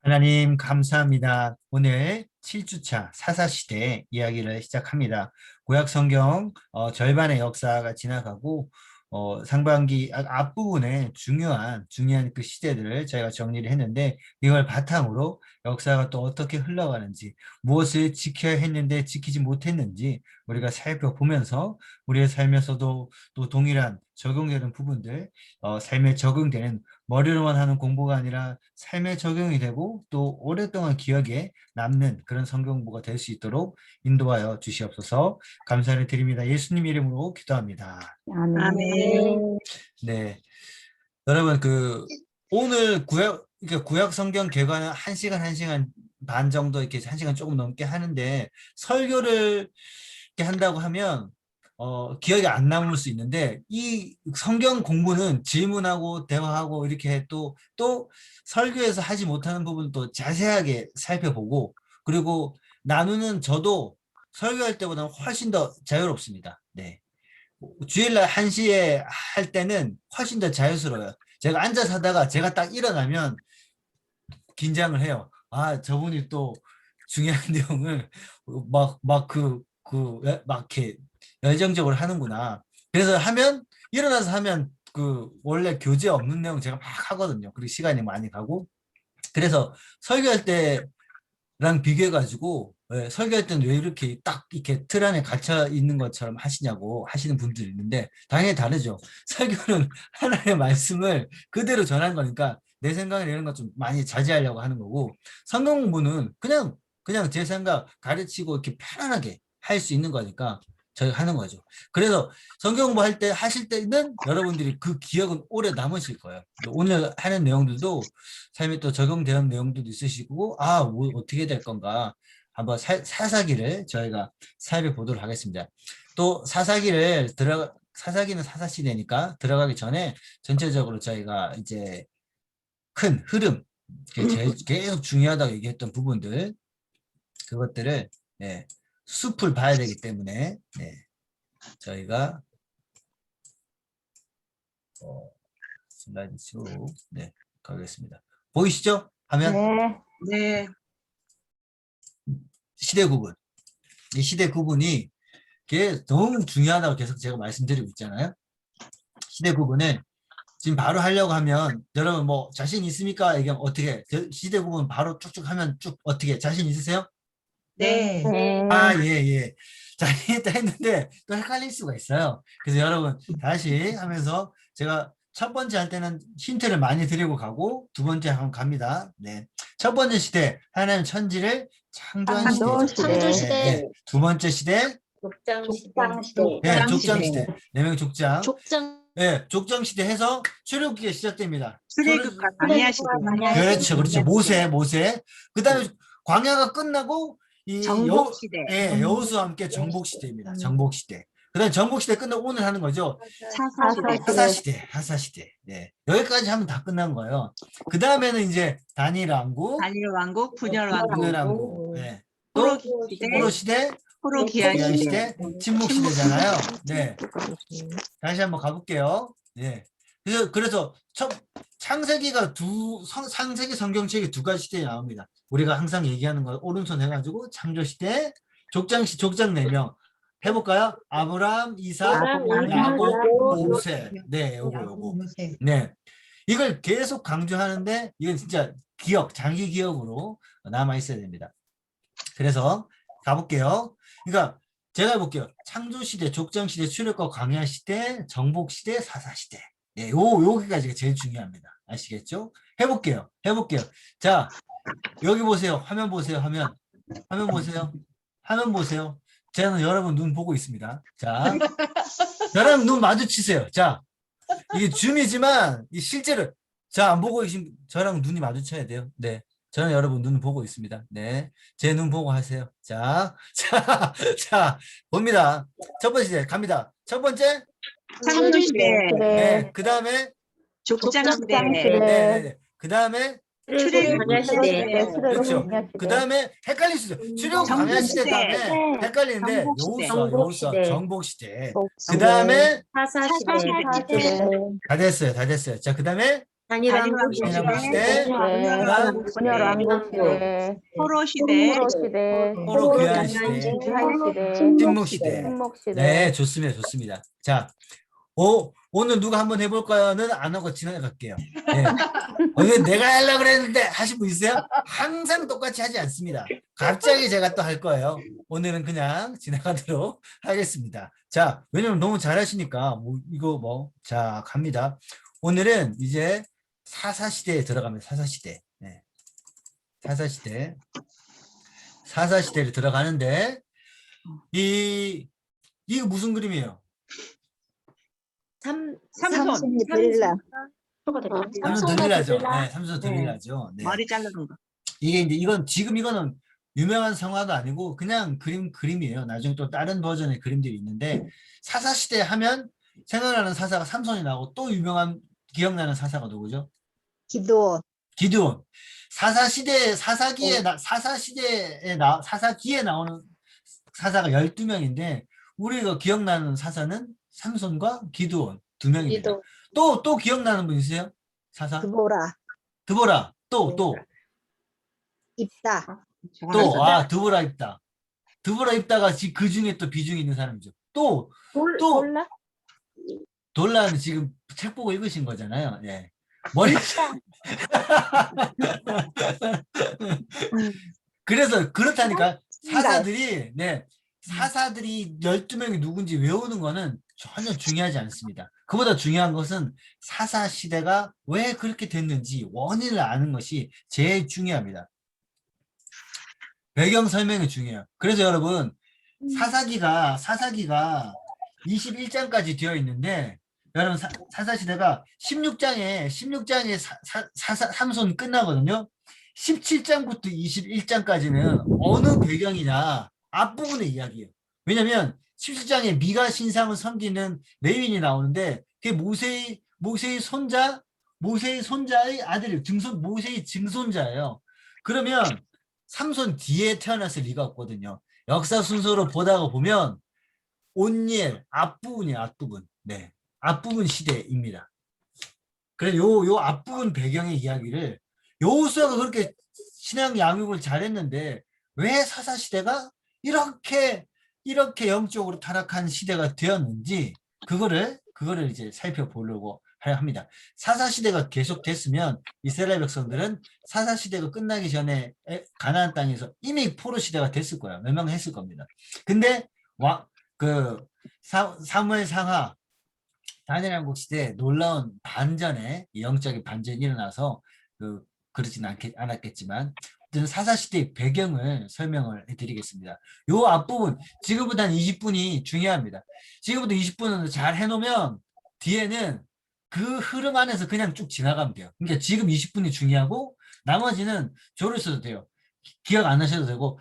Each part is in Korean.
하나님 감사합니다. 오늘 7주차 사사시대 이야기를 시작합니다. 구약 성경 절반의 역사가 지나가고 상반기 앞부분에 중요한 그 시대들을 저희가 정리를 했는데 이걸 바탕으로 역사가 또 어떻게 흘러가는지 무엇을 지켜야 했는데 지키지 못했는지 우리가 살펴보면서 우리의 삶에서도 또 동일한 적용되는 부분들 삶에 적용되는 머리로만 하는 공부가 아니라 삶에 적용이 되고 또 오랫동안 기억에 남는 그런 성경 공부가 될 수 있도록 인도하여 주시옵소서. 감사를 드립니다. 예수님 이름으로 기도합니다. 아멘. 네, 여러분 오늘 구약 성경 개관은 1시간, 1시간 반 정도 이렇게 1시간 조금 넘게 하는데 설교를 이렇게 한다고 하면 기억이 안 남을 수 있는데 이 성경 공부는 질문하고 대화하고 이렇게 또 설교에서 하지 못하는 부분 또 자세하게 살펴보고 그리고 나누는 저도 설교할 때보다 훨씬 더 자유롭습니다. 네. 주일날 1시에 할 때는 훨씬 더 자유스러워요. 제가 앉아서 하다가 제가 딱 일어나면 긴장을 해요. 아, 저분이 또 중요한 내용을 이렇게 열정적으로 하는구나. 그래서 일어나서 하면 원래 교재 없는 내용 제가 막 하거든요. 그리고 시간이 많이 가고. 그래서 설교할 때랑 비교해가지고, 설교할 때는 왜 이렇게 딱 이렇게 틀 안에 갇혀 있는 것처럼 하시냐고 하시는 분들이 있는데, 당연히 다르죠. 설교는 하나님의 말씀을 그대로 전하는 거니까, 내 생각을 이런 거 좀 많이 자제하려고 하는 거고, 성경 공부는 그냥 제 생각 가르치고 이렇게 편안하게 할 수 있는 거니까, 저희가 하는 거죠. 그래서 성경 공부 하실 때는 여러분들이 그 기억은 오래 남으실 거예요. 오늘 하는 내용들도 삶에 또 적용되는 내용들도 있으시고, 뭐 어떻게 될 건가. 한번 사사기를 저희가 살펴보도록 하겠습니다. 또 사사기는 사사시대니까 들어가기 전에 전체적으로 저희가 이제 큰 흐름, 계속 중요하다고 얘기했던 부분들, 그것들을, 숲을 봐야 되기 때문에, 저희가, 슬라이드 쭉, 가겠습니다. 보이시죠? 화면? 네. 시대 구분. 이 시대 구분이 너무 중요하다고 계속 제가 말씀드리고 있잖아요. 시대 구분을 지금 바로 하려고 하면 여러분 뭐 자신 있습니까? 이게 어떻게 시대 구분 바로 쭉쭉 하면 쭉 어떻게 자신 있으세요? 네. 예. 자신 있다 했는데 또 헷갈릴 수가 있어요. 그래서 여러분 다시 하면서 제가 첫 번째 할 때는 힌트를 많이 드리고 가고 두 번째 한번 갑니다. 네. 첫 번째 시대 하나님 천지를 창조한 시대죠. 창조시대. 두 번째 시대 족장시대. 족장시대. 네 명 족장. 족장. 족장시대 해서 출애굽기가 시작됩니다. 출애굽과 광야 시대. 그렇죠. 모세. 그 다음에 광야가 끝나고 정복 시대. 여호수와 함께 정복 시대입니다. 정복 시대. 그 다음에 정복 시대 끝나고 오늘 하는 거죠. 사사시대. 네. 여기까지 하면 다 끝난 거예요. 그 다음에는 이제 다니엘 왕국, 분열 왕국, 네. 포로 포로 시대, 포로 기한 시대, 침묵 시대잖아요. 네. 다시 한번 가볼게요. 네. 그래서 창세기가 창세기 성경책이 두 가지 시대에 나옵니다. 우리가 항상 얘기하는 거 오른손 해가지고 창조 시대, 족장 4명 해볼까요? 아브라함, 이삭, 야곱, 모세. 네, 요거. 네. 이걸 계속 강조하는데 이건 진짜 장기 기억으로 남아 있어야 됩니다. 그래서 가볼게요. 그러니까 제가 해볼게요. 창조시대, 족장시대, 출애굽과 광야시대, 정복시대, 사사시대. 네, 여기까지가 제일 중요합니다. 아시겠죠? 해볼게요. 자, 여기 보세요. 화면 보세요. 화면 보세요. 저는 여러분 눈 보고 있습니다. 자, 저랑 눈 마주치세요. 자, 이게 줌이지만 실제로 안 보고 계신 저랑 눈이 마주쳐야 돼요. 네. 저는 여러분 눈 보고 있습니다. 네. 제 눈 보고 하세요. 자, 봅니다. 첫 번째 시대 갑니다. 첫 번째. 창조시대. 네. 그 다음에. 족장시대. 네. 그 다음에. 광야시대. 그렇죠. 그 다음에 헷갈릴 수 있어요. 출애굽 광야시대 다음에 헷갈리는데 여호수아 정복시대. 그 다음에. 사사시대. 다 됐어요. 자, 그 다음에. 단일왕국 단일왕국 시대, 시대, 그다음 분열왕국 시대, 포로 시대, 포로 시대, 포로 귀환 시대, 귀환 시대, 침묵 시대. 침묵 시대. 네, 좋습니다. 좋습니다. 자, 오늘 누가 한번 해볼까요?는 안 하고 지나갈게요. 네. 왜 내가 하려고 그랬는데 하신 분 있어요? 항상 똑같이 하지 않습니다. 갑자기 제가 또 할 거예요. 오늘은 그냥 지나가도록 하겠습니다. 자, 왜냐면 너무 잘하시니까 자, 갑니다. 오늘은 이제 사사시대에 들어갑니다. 사사시대. 네. 사사시대. 사사시대를 들어가는데 이거 무슨 그림이에요? 삼손, 삼손 들릴라죠. 네, 삼손 들릴라죠. 네. 머리 자르는 거. 이게 이제 이거는 유명한 성화도 아니고 그냥 그림이에요. 나중에 또 다른 버전의 그림들이 있는데 사사시대 하면 생각나는 사사가 삼손이 나오고 또 유명한 기억나는 사사가 누구죠? 기드온. 사사기에 나오는 사사가 12명인데 우리가 기억나는 사사는 삼손과 기드온 2명입니다. 또 기억나는 분 있어요? 사사? 드보라. 또. 드보라 입다. 드보라 입다가 그 중에 또 비중이 있는 사람이죠. 또 돌라는 지금 책 보고 읽으신 거잖아요. 예. 머리. 그래서 그렇다니까 사사들이 12명이 누군지 외우는 거는 전혀 중요하지 않습니다. 그보다 중요한 것은 사사 시대가 왜 그렇게 됐는지 원인을 아는 것이 제일 중요합니다. 배경 설명이 중요해요. 그래서 여러분 사사기가 21장까지 되어 있는데 여러분 사사시대가 16장에 삼손 끝나거든요. 17장부터 21장까지는 어느 배경이냐 앞부분의 이야기예요. 왜냐면 17장에 미가 신상을 섬기는 레윈이 나오는데 그게 모세의 손자의 아들이 모세의 증손자예요. 그러면 삼손 뒤에 태어났을 리가 없거든요. 역사 순서로 보다가 보면 온니엘 앞부분이에요. 앞부분. 네. 앞부분 시대입니다. 그래서 요 앞부분 배경의 이야기를 여호수아가 그렇게 신앙 양육을 잘했는데 왜 사사시대가 이렇게 영적으로 타락한 시대가 되었는지 그거를 이제 살펴보려고 합니다. 사사시대가 계속됐으면 이스라엘 백성들은 사사시대가 끝나기 전에 가나안 땅에서 이미 포로시대가 됐을 거예요. 멸망했을 겁니다. 근데 사무엘 상하 단일왕국 시대에 놀라운 영적인 반전이 일어나서 그러지는 않았겠지만 사사시대의 배경을 설명을 해드리겠습니다. 요 앞부분 지금부터 한 20분이 중요합니다. 지금부터 20분은 잘 해놓으면 뒤에는 그 흐름 안에서 그냥 쭉 지나가면 돼요. 그러니까 지금 20분이 중요하고 나머지는 조르셔도 돼요. 기억 안 하셔도 되고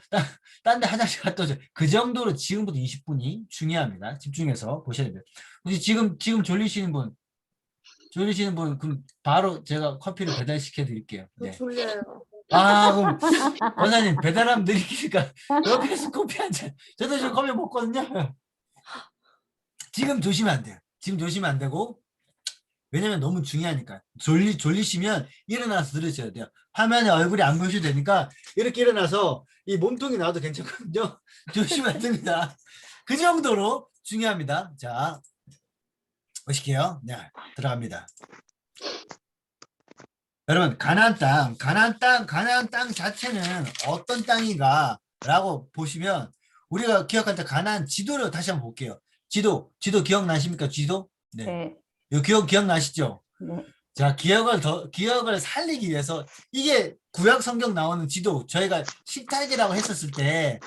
딴 데 화장실 갔다 오죠. 그 정도로 지금부터 20분이 중요합니다. 집중해서 보셔야 돼요. 혹시 지금 졸리시는 분 그럼 바로 제가 커피를 배달시켜 드릴게요. 네. 졸려요. 그럼 원사님 배달하면 드리니까 옆에서 커피 한 잔. 저도 지금 커피 먹거든요. 지금 조심하면 안 돼요. 지금 조심하면 안 되고 왜냐면 너무 중요하니까. 졸리시면 일어나서 들으셔야 돼요. 화면에 얼굴이 안 보여도 되니까 이렇게 일어나서 이 몸통이 나와도 괜찮거든요. 조심해야 됩니다. 그 정도로 중요합니다. 자, 보실게요. 네, 들어갑니다. 여러분, 가나안 땅 자체는 어떤 땅인가 라고 보시면 우리가 기억할 때 가나안 지도를 다시 한번 볼게요. 지도 기억나십니까? 지도? 네. 이 기억나시죠? 네. 자, 기억을 살리기 위해서 이게 구약 성경 나오는 지도 저희가 식탁이라고 했었을 때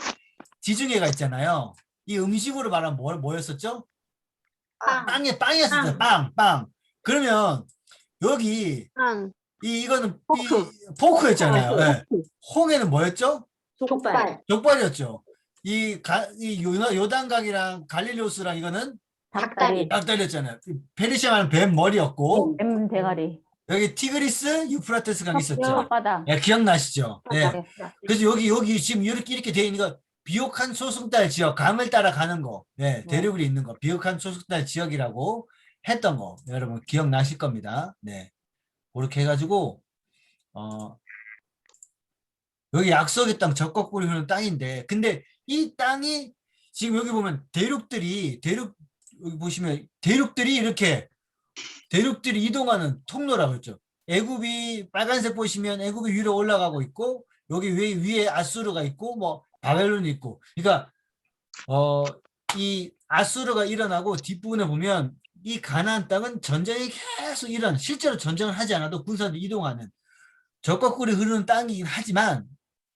지중해가 있잖아요. 이 음식으로 말하면 뭐였었죠? 빵이었었죠. 빵. 그러면 여기 이거는 포크였잖아요. 네. 홍해는 뭐였죠? 족발이었죠. 이 요단강이랑 갈릴리오스랑 이거는 닭다리였잖아요. 페르시아는 뱀 머리였고 뱀 대가리. 여기 티그리스 유프라테스 강이 있었죠. 바다. 네, 기억나시죠? 네. 네. 그래서 여기 지금 이렇게 돼 있는 거 비옥한 소승달 지역 강을 따라 가는 거, 네, 대륙이 있는 거 비옥한 소승달 지역이라고 했던 거 여러분 기억나실 겁니다. 네, 그렇게 해가지고 여기 약속의 땅, 적과 꿀이 흐르는 땅인데, 근데 이 땅이 지금 여기 보면 여기 보시면 대륙들이 이렇게 대륙들이 이동하는 통로라고 했죠. 애굽이 빨간색 보시면 애굽이 위로 올라가고 있고, 여기 위에 아수르가 있고 뭐 바벨론이 있고. 그러니까 이 아수르가 일어나고 뒷부분에 보면 이 가나안 땅은 전쟁이 계속 실제로 전쟁을 하지 않아도 군사들이 이동하는 적과 꿀이 흐르는 땅이긴 하지만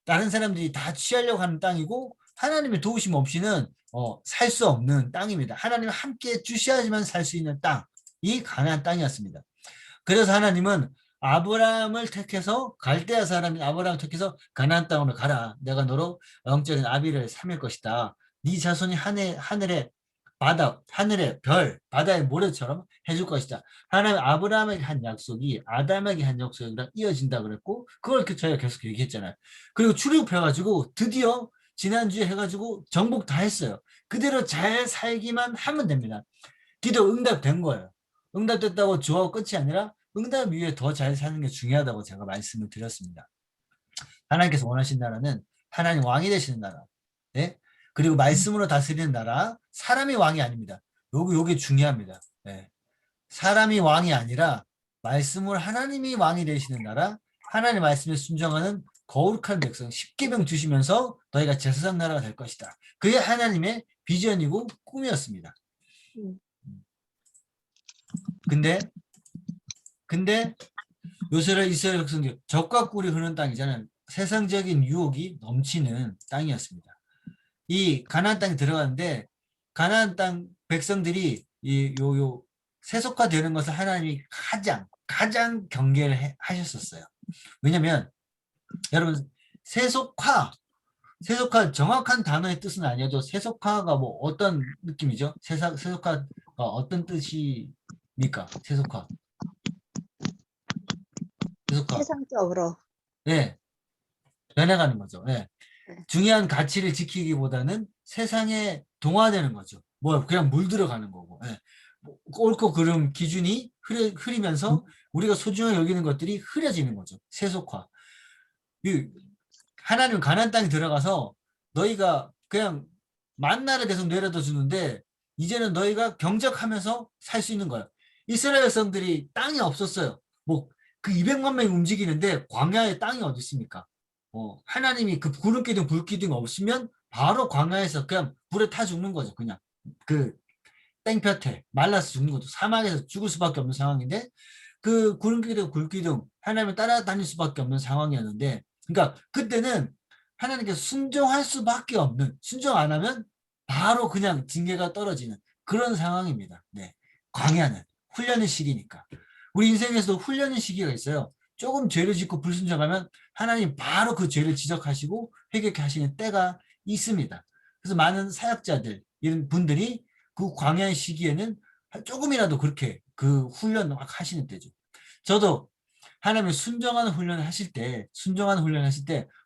다른 사람들이 다 취하려고 하는 땅이고, 하나님의 도우심 없이는 살 수 없는 땅입니다. 하나님과 함께 주시야지만 살 수 있는 땅이 가나안 땅이었습니다. 그래서 하나님은 아브라함을 택해서, 갈대아 사람인 아브라함을 택해서 가나안 땅으로 가라. 내가 너로 영적인 아비를 삼을 것이다. 네 자손이 하늘의 별, 바다의 모래처럼 해줄 것이다. 하나님 아브라함에게 한 약속이 아담에게 한 약속이랑 이어진다 그랬고, 그걸 저희가 계속 얘기했잖아요. 그리고 출애굽해가지고 드디어 지난주에 해가지고 정복 다 했어요. 그대로 잘 살기만 하면 됩니다. 기도 응답된 거예요. 응답됐다고 좋아하고 끝이 아니라 응답 위에 더 잘 사는 게 중요하다고 제가 말씀을 드렸습니다. 하나님께서 원하신 나라는 하나님 왕이 되시는 나라, 네? 그리고 말씀으로 다스리는 나라, 사람이 왕이 아닙니다. 요게 중요합니다. 네. 사람이 왕이 아니라 말씀으로 하나님이 왕이 되시는 나라, 하나님 말씀에 순종하는 거룩한 백성, 십계명 주시면서 너희가 제사장 나라가 될 것이다. 그게 하나님의 비전이고 꿈이었습니다. 근데 요새를 이스라엘 백성들 적과 꿀이 흐르는 땅이잖아요. 세상적인 유혹이 넘치는 땅이었습니다. 이 가나안 땅에 들어갔는데 가나안 땅 백성들이 세속화되는 것을 하나님이 가장 경계를 하셨었어요. 왜냐면 여러분, 세속화 정확한 단어의 뜻은 아니어도 세속화가 뭐 어떤 느낌이죠? 세속화가 어떤 뜻입니까? 세속화. 세상적으로. 네, 변해가는 거죠. 네. 중요한 가치를 지키기보다는 세상에 동화되는 거죠. 뭐 그냥 물들어가는 거고. 네. 옳고 그름 기준이 흐리면서 우리가 소중하게 여기는 것들이 흐려지는 거죠. 세속화. 하나님은 가나안 땅에 들어가서 너희가 그냥 만나를 계속 내려다 주는데 이제는 너희가 경작하면서 살 수 있는 거예요. 이스라엘 백성들이 땅이 없었어요. 뭐 그 200만 명이 움직이는데 광야에 땅이 어디 있습니까? 하나님이 그 구름 기둥 불 기둥 없으면 바로 광야에서 그냥 불에 타 죽는 거죠. 그냥 그 땡볕에 말라서 죽는 거죠. 사막에서 죽을 수밖에 없는 상황인데 그 구름 기둥 불 기둥 하나님을 따라다닐 수밖에 없는 상황이었는데, 그러니까 그때는 하나님께 순종할 수밖에 없는, 순종 안 하면 바로 그냥 징계가 떨어지는 그런 상황입니다. 네, 광야는 훈련의 시기니까. 우리 인생에서도 훈련의 시기가 있어요. 조금 죄를 짓고 불순종하면 하나님 바로 그 죄를 지적하시고 회개케 하시는 때가 있습니다. 그래서 많은 사역자들, 이런 분들이 그 광야의 시기에는 조금이라도 그렇게 그 훈련을 막 하시는 때죠. 저도 하나님의 순종하는 훈련을 하실 때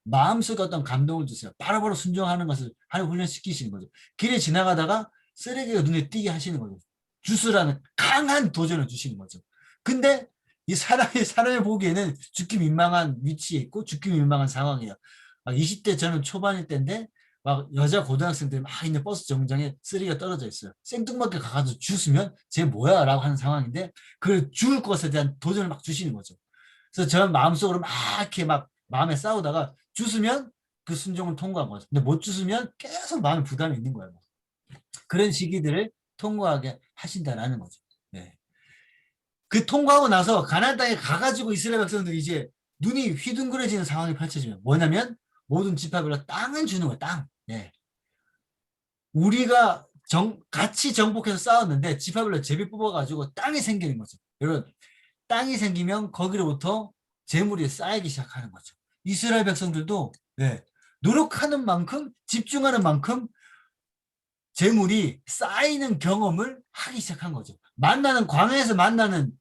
마음속에 어떤 감동을 주세요. 바로바로 순종하는 것을 하나님 훈련시키시는 거죠. 길에 지나가다가 쓰레기가 눈에 띄게 하시는 거죠. 주스라는 강한 도전을 주시는 거죠. 근데 이 사람이 보기에는 죽기 민망한 위치에 있고 죽기 민망한 상황이에요. 막 20대 저는 초반일 때인데 막 여자 고등학생들이 막 있는 버스 정류장에 쓰레기가 떨어져 있어요. 생뚱맞게 가가지고 주스면 쟤 뭐야? 라고 하는 상황인데 그걸 죽을 것에 대한 도전을 막 주시는 거죠. 그래서 저는 마음속으로 막 이렇게 막 마음에 싸우다가 주스면 그 순종을 통과한 거죠. 근데 못 주스면 계속 마음에 부담이 있는 거예요. 그런 시기들을 통과하게 하신다라는 거죠. 네. 그 통과하고 나서 가나안 땅에 가가지고 이스라엘 백성들이 이제 눈이 휘둥그레지는 상황이 펼쳐지면 뭐냐면 모든 지파별로 땅을 주는 거예요. 땅. 네. 우리가 같이 정복해서 싸웠는데 지파별로 제비 뽑아가지고 땅이 생기는 거죠. 여러분, 땅이 생기면 거기로부터 재물이 쌓이기 시작하는 거죠. 이스라엘 백성들도 네, 노력하는 만큼 집중하는 만큼 재물이 쌓이는 경험을 하기 시작한 거죠. 광야에서 만나는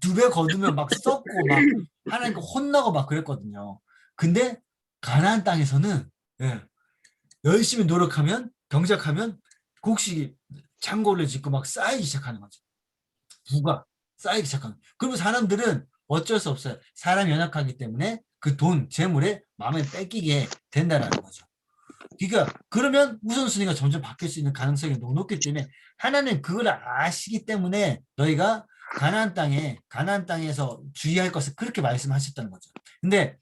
2배 거두면 막 썩고 막 하나님께 혼나고 막 그랬거든요. 근데 가나안 땅에서는 예, 열심히 노력하면 경작하면 곡식이 창고를 짓고 막 쌓이기 시작하는 거죠. 부가 쌓이기 시작하는. 그러면 사람들은 어쩔 수 없어요. 사람이 연약하기 때문에 그 돈, 재물에 마음에 뺏기게 된다는 거죠. 그러니까 그러면 우선순위가 점점 바뀔 수 있는 가능성이 높기 때문에 하나님 그걸 아시기 때문에 너희가 가나안 땅에서 주의할 것을 그렇게 말씀하셨다는 거죠. 근데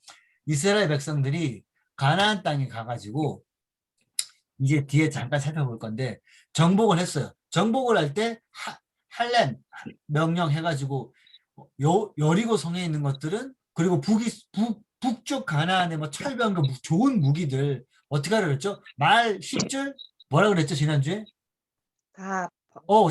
이스라엘 백성들이 가나안 땅에 가가지고 이제 뒤에 잠깐 살펴볼 건데 정복을 했어요. 정복을 할 때 할렘 명령 해가지고 여리고 성에 있는 것들은 그리고 북쪽 가나안의 뭐 철병과 좋은 무기들 어떻게 하라 그랬죠? 말 10줄 뭐라 그랬죠 지난주에? 다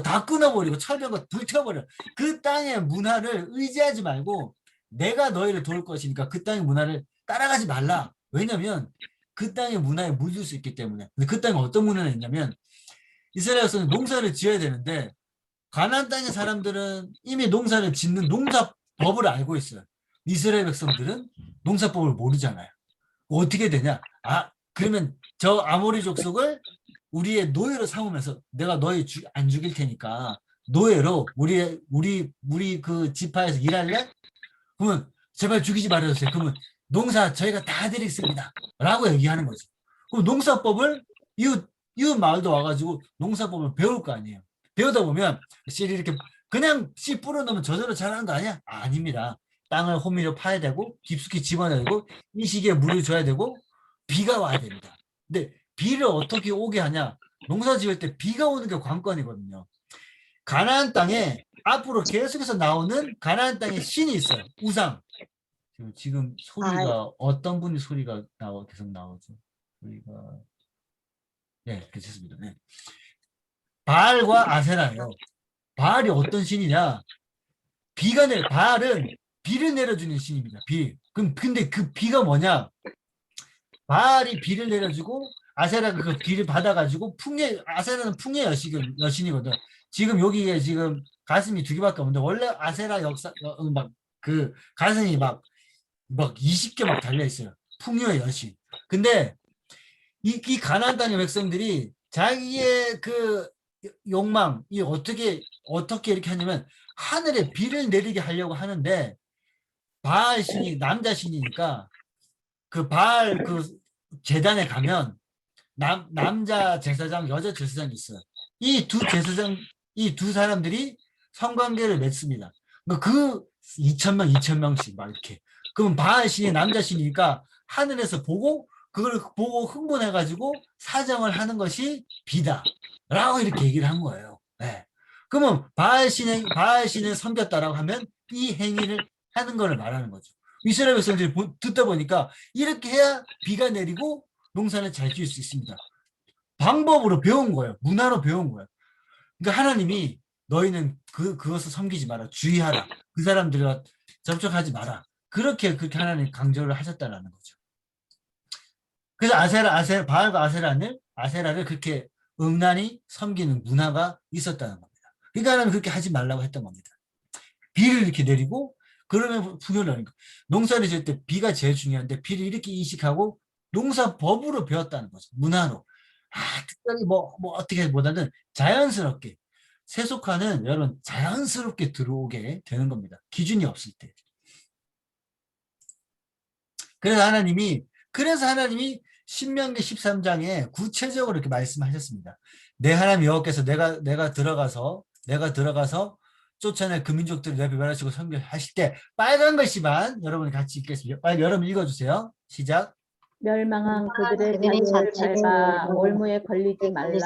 다 끊어버리고 철병과 불태워버려. 그 땅의 문화를 의지하지 말고 내가 너희를 도울 것이니까 그 땅의 문화를 따라가지 말라. 왜냐면 그 땅의 문화에 물들 수 있기 때문에. 근데 그 땅에 어떤 문화가 있냐면 이스라엘에서는 농사를 지어야 되는데 가나안 땅의 사람들은 이미 농사를 짓는 농사법을 알고 있어요. 이스라엘 백성들은 농사법을 모르잖아요. 어떻게 되냐? 그러면 저 아모리 족속을 우리의 노예로 삼으면서 내가 너희 안 죽일 테니까 노예로 우리 그 지파에서 일할래? 그러면 제발 죽이지 말아주세요. 그러면 농사 저희가 다 드리겠습니다. 라고 얘기하는 거죠. 그럼 농사법을 이웃 마을도 와가지고 농사법을 배울 거 아니에요. 배우다 보면 씨를 이렇게 그냥 씨 뿌려놓으면 저절로 자라는 거 아니야? 아닙니다. 땅을 호미로 파야 되고 깊숙이 집어내야 되고 이 시기에 물을 줘야 되고 비가 와야 됩니다. 근데 비를 어떻게 오게 하냐? 농사 지을 때 비가 오는 게 관건이거든요. 가나안 땅에 앞으로 계속해서 나오는 가나안 땅에 신이 있어요. 우상. 지금 소리가 어떤 분이 소리가 계속 나오죠. 소리가 괜찮습니다. 네. 바알과 아세라예요. 바알이 어떤 신이냐? 바알은 비를 내려주는 신입니다. 근데 그 비가 뭐냐? 바알이 비를 내려주고 아세라가 그 비를 받아가지고 아세라는 풍의 여신이거든. 지금 여기에 지금 가슴이 2개밖에 없는데 원래 아세라 역사 막 그 가슴이 막 20개 막 달려 있어요. 풍요의 여신. 근데 이 가나안 땅의 백성들이 자기의 그 욕망이 어떻게 이렇게 하냐면 하늘에 비를 내리게 하려고 하는데 바알 신이 남자 신이니까 그 바알 그 제단에 가면 남자 제사장, 여자 제사장이 있어요. 이 두 사람들이 성관계를 맺습니다. 그 2,000명씩 막 이렇게. 그럼 바알 신이 남자 신이니까 하늘에서 그걸 보고 흥분해가지고 사정을 하는 것이 비다. 라고 이렇게 얘기를 한 거예요. 네. 그러면 바알 신을 섬겼다라고 하면 이 행위를 하는 것을 말하는 거죠. 이스라엘 백성들이 듣다 보니까 이렇게 해야 비가 내리고 농사를 잘 지을 수 있습니다. 방법으로 배운 거예요. 문화로 배운 거예요. 그러니까 하나님이 너희는 그것을 섬기지 마라. 주의하라. 그 사람들과 접촉하지 마라. 그렇게 하나님 강조를 하셨다는 거죠. 그래서 바알과 아세라를 그렇게 음란히 섬기는 문화가 있었다는 겁니다. 그러니까 하나님 그렇게 하지 말라고 했던 겁니다. 비를 이렇게 내리고 그러면 풍요를 하는 거. 농사를 지을 때 비가 제일 중요한데 비를 이렇게 인식하고 농사법으로 배웠다는 거죠. 문화로. 특별히 뭐 어떻게 보다는 자연스럽게 세속화는 여러분 자연스럽게 들어오게 되는 겁니다. 기준이 없을 때. 그래서 하나님이 신명기 13장에 구체적으로 이렇게 말씀하셨습니다. 내 하나님 여호와께서 내가 들어가서 쫓아낼 그 민족들을 내가 멸하시고 섬겨하실 때 빨간 글씨만 여러분이 같이 읽겠습니다. 빨리 여러분 읽어주세요. 시작. 멸망한 그들의 자리를 밟아 올무에 걸리지 말라.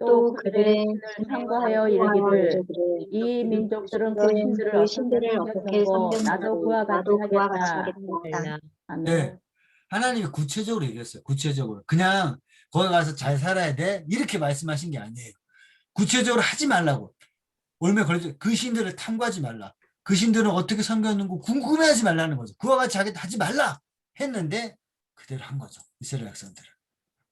또 그들의 신을 상고하여 이르기를 이 민족들은 그 신들을 어떻게 섬겼고 나도 그와 같이 하겠다. 아멘. 네. 하나님이 구체적으로 얘기했어요. 구체적으로. 그냥 거기 가서 잘 살아야 돼. 이렇게 말씀하신 게 아니에요. 구체적으로 하지 말라고. 올무에 걸리지 그 신들을 탐구하지 말라. 그 신들은 어떻게 섬겼는고 궁금해하지 말라는 거죠. 그와 같이 하지 말라 했는데 그대로 한 거죠. 이스라엘 백성들은.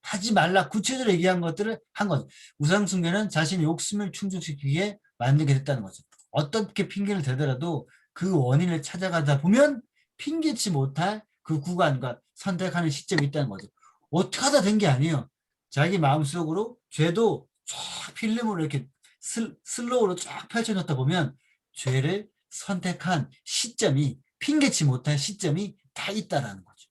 하지 말라 구체적으로 얘기한 것들을 한 거죠. 우상 숭배는 자신의 욕심을 충족시키기에 만들게 됐다는 거죠. 어떻게 핑계를 대더라도 그 원인을 찾아가다 보면 핑계치 못할 그 구간과 선택하는 시점이 있다는 거죠. 어떻게 하다 된 게 아니에요. 자기 마음속으로 죄도 쫙 필름으로 이렇게 슬로우로 쫙 펼쳐놓다 보면 죄를 선택한 시점이 핑계치 못할 시점이 다 있다라는 거죠.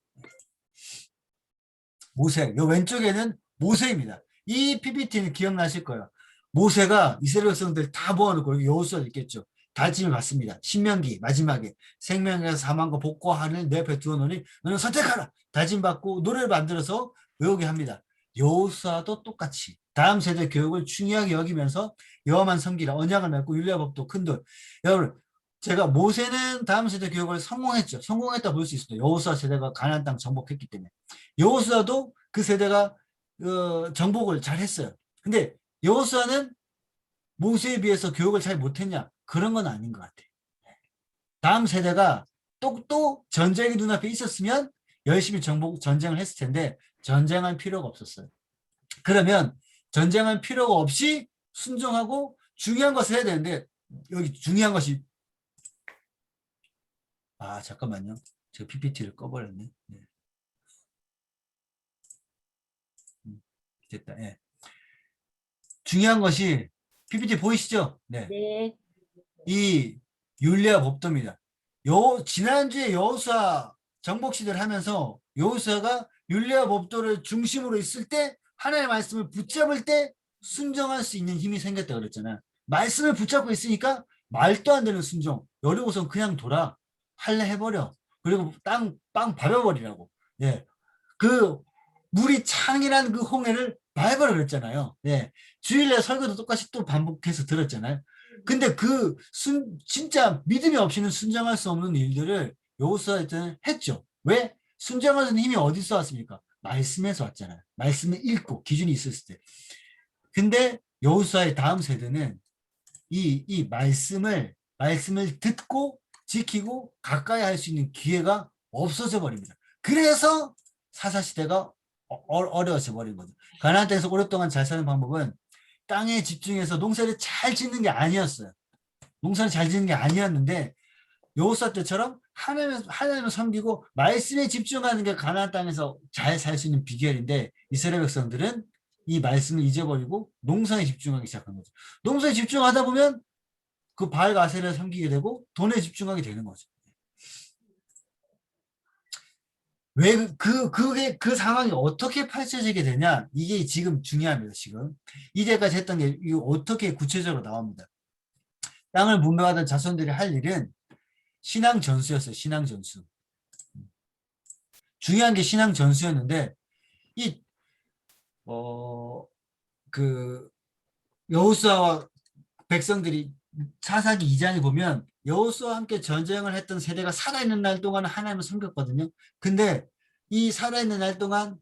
모세, 요 왼쪽에는 모세입니다. 이 PPT는 기억나실 거예요. 모세가 이스라엘 백성들 다 모아놓고 여기 여호수아 있겠죠. 다짐을 받습니다. 신명기 마지막에 생명에서 사망과 복과 하늘 내 앞에 두어놓으니 너는 선택하라. 다짐 받고 노래를 만들어서 외우게 합니다. 여호수아도 똑같이 다음 세대 교육을 중요하게 여기면서 여호와만 섬기라 언약을 맺고 율례법도 큰돌. 여러분 제가 모세는 다음 세대 교육을 성공했죠. 성공했다 볼 수 있습니다. 여호수아 세대가 가나안 땅 정복했기 때문에. 여호수아도 그 세대가 정복을 잘 했어요. 근데 여호수아는 모세에 비해서 교육을 잘 못했냐? 그런 건 아닌 것 같아요. 다음 세대가 또 전쟁이 눈앞에 있었으면 열심히 전쟁을 했을 텐데 전쟁할 필요가 없었어요. 그러면 전쟁할 필요가 없이 순종하고 중요한 것을 해야 되는데 여기 중요한 것이 잠깐만요. 제가 PPT를 꺼버렸네. 네. 됐다. 예. 중요한 것이 PPT 보이시죠? 네. 네. 이 율례와 법도입니다. 지난주에 여호수아 정복 시대를 하면서 여호수아가 율례와 법도를 중심으로 있을 때 하나님의 말씀을 붙잡을 때 순종할 수 있는 힘이 생겼다 그랬잖아요. 말씀을 붙잡고 있으니까 말도 안 되는 순종. 여리고선 그냥 돌아. 할래 해버려. 그리고 빵 밟아버리라고. 예. 그 물이 창이라는 그 홍해를 밟아라 그랬잖아요. 예. 주일날 설교도 똑같이 또 반복해서 들었잖아요. 근데 진짜 믿음이 없이는 순종할 수 없는 일들을 여호수아 때는 했죠. 왜? 순종하는 힘이 어디서 왔습니까? 말씀에서 왔잖아요. 말씀을 읽고 기준이 있었을 때. 근데 여호수아의 다음 세대는 이 말씀을 듣고 지키고 가까이 할 수 있는 기회가 없어져 버립니다. 그래서 사사시대가 어려워져 버린 거죠. 가나안 땅에서 오랫동안 잘 사는 방법은 땅에 집중해서 농사를 잘 짓는 게 아니었어요. 농사를 잘 짓는 게 아니었는데 여호수아 때처럼 하나님을 섬기고 말씀에 집중하는 게 가나안 땅에서 잘 살 수 있는 비결인데 이스라엘 백성들은 이 말씀을 잊어버리고 농사에 집중하기 시작한 거죠. 농사에 집중하다 보면 그 바알 아세라를 섬기게 되고 돈에 집중하게 되는 거죠. 왜 그 상황이 어떻게 펼쳐지게 되냐? 이게 지금 중요합니다. 지금 이제까지 했던 게 이거 어떻게 구체적으로 나옵니다. 땅을 분배하던 자손들이 할 일은 신앙 전수였어요. 신앙 전수. 중요한 게 신앙 전수였는데 여호수아와 백성들이 사사기 2장에 보면 여호수아와 함께 전쟁을 했던 세대가 살아있는 날 동안 하나님을 섬겼거든요. 근데 이 살아있는 날 동안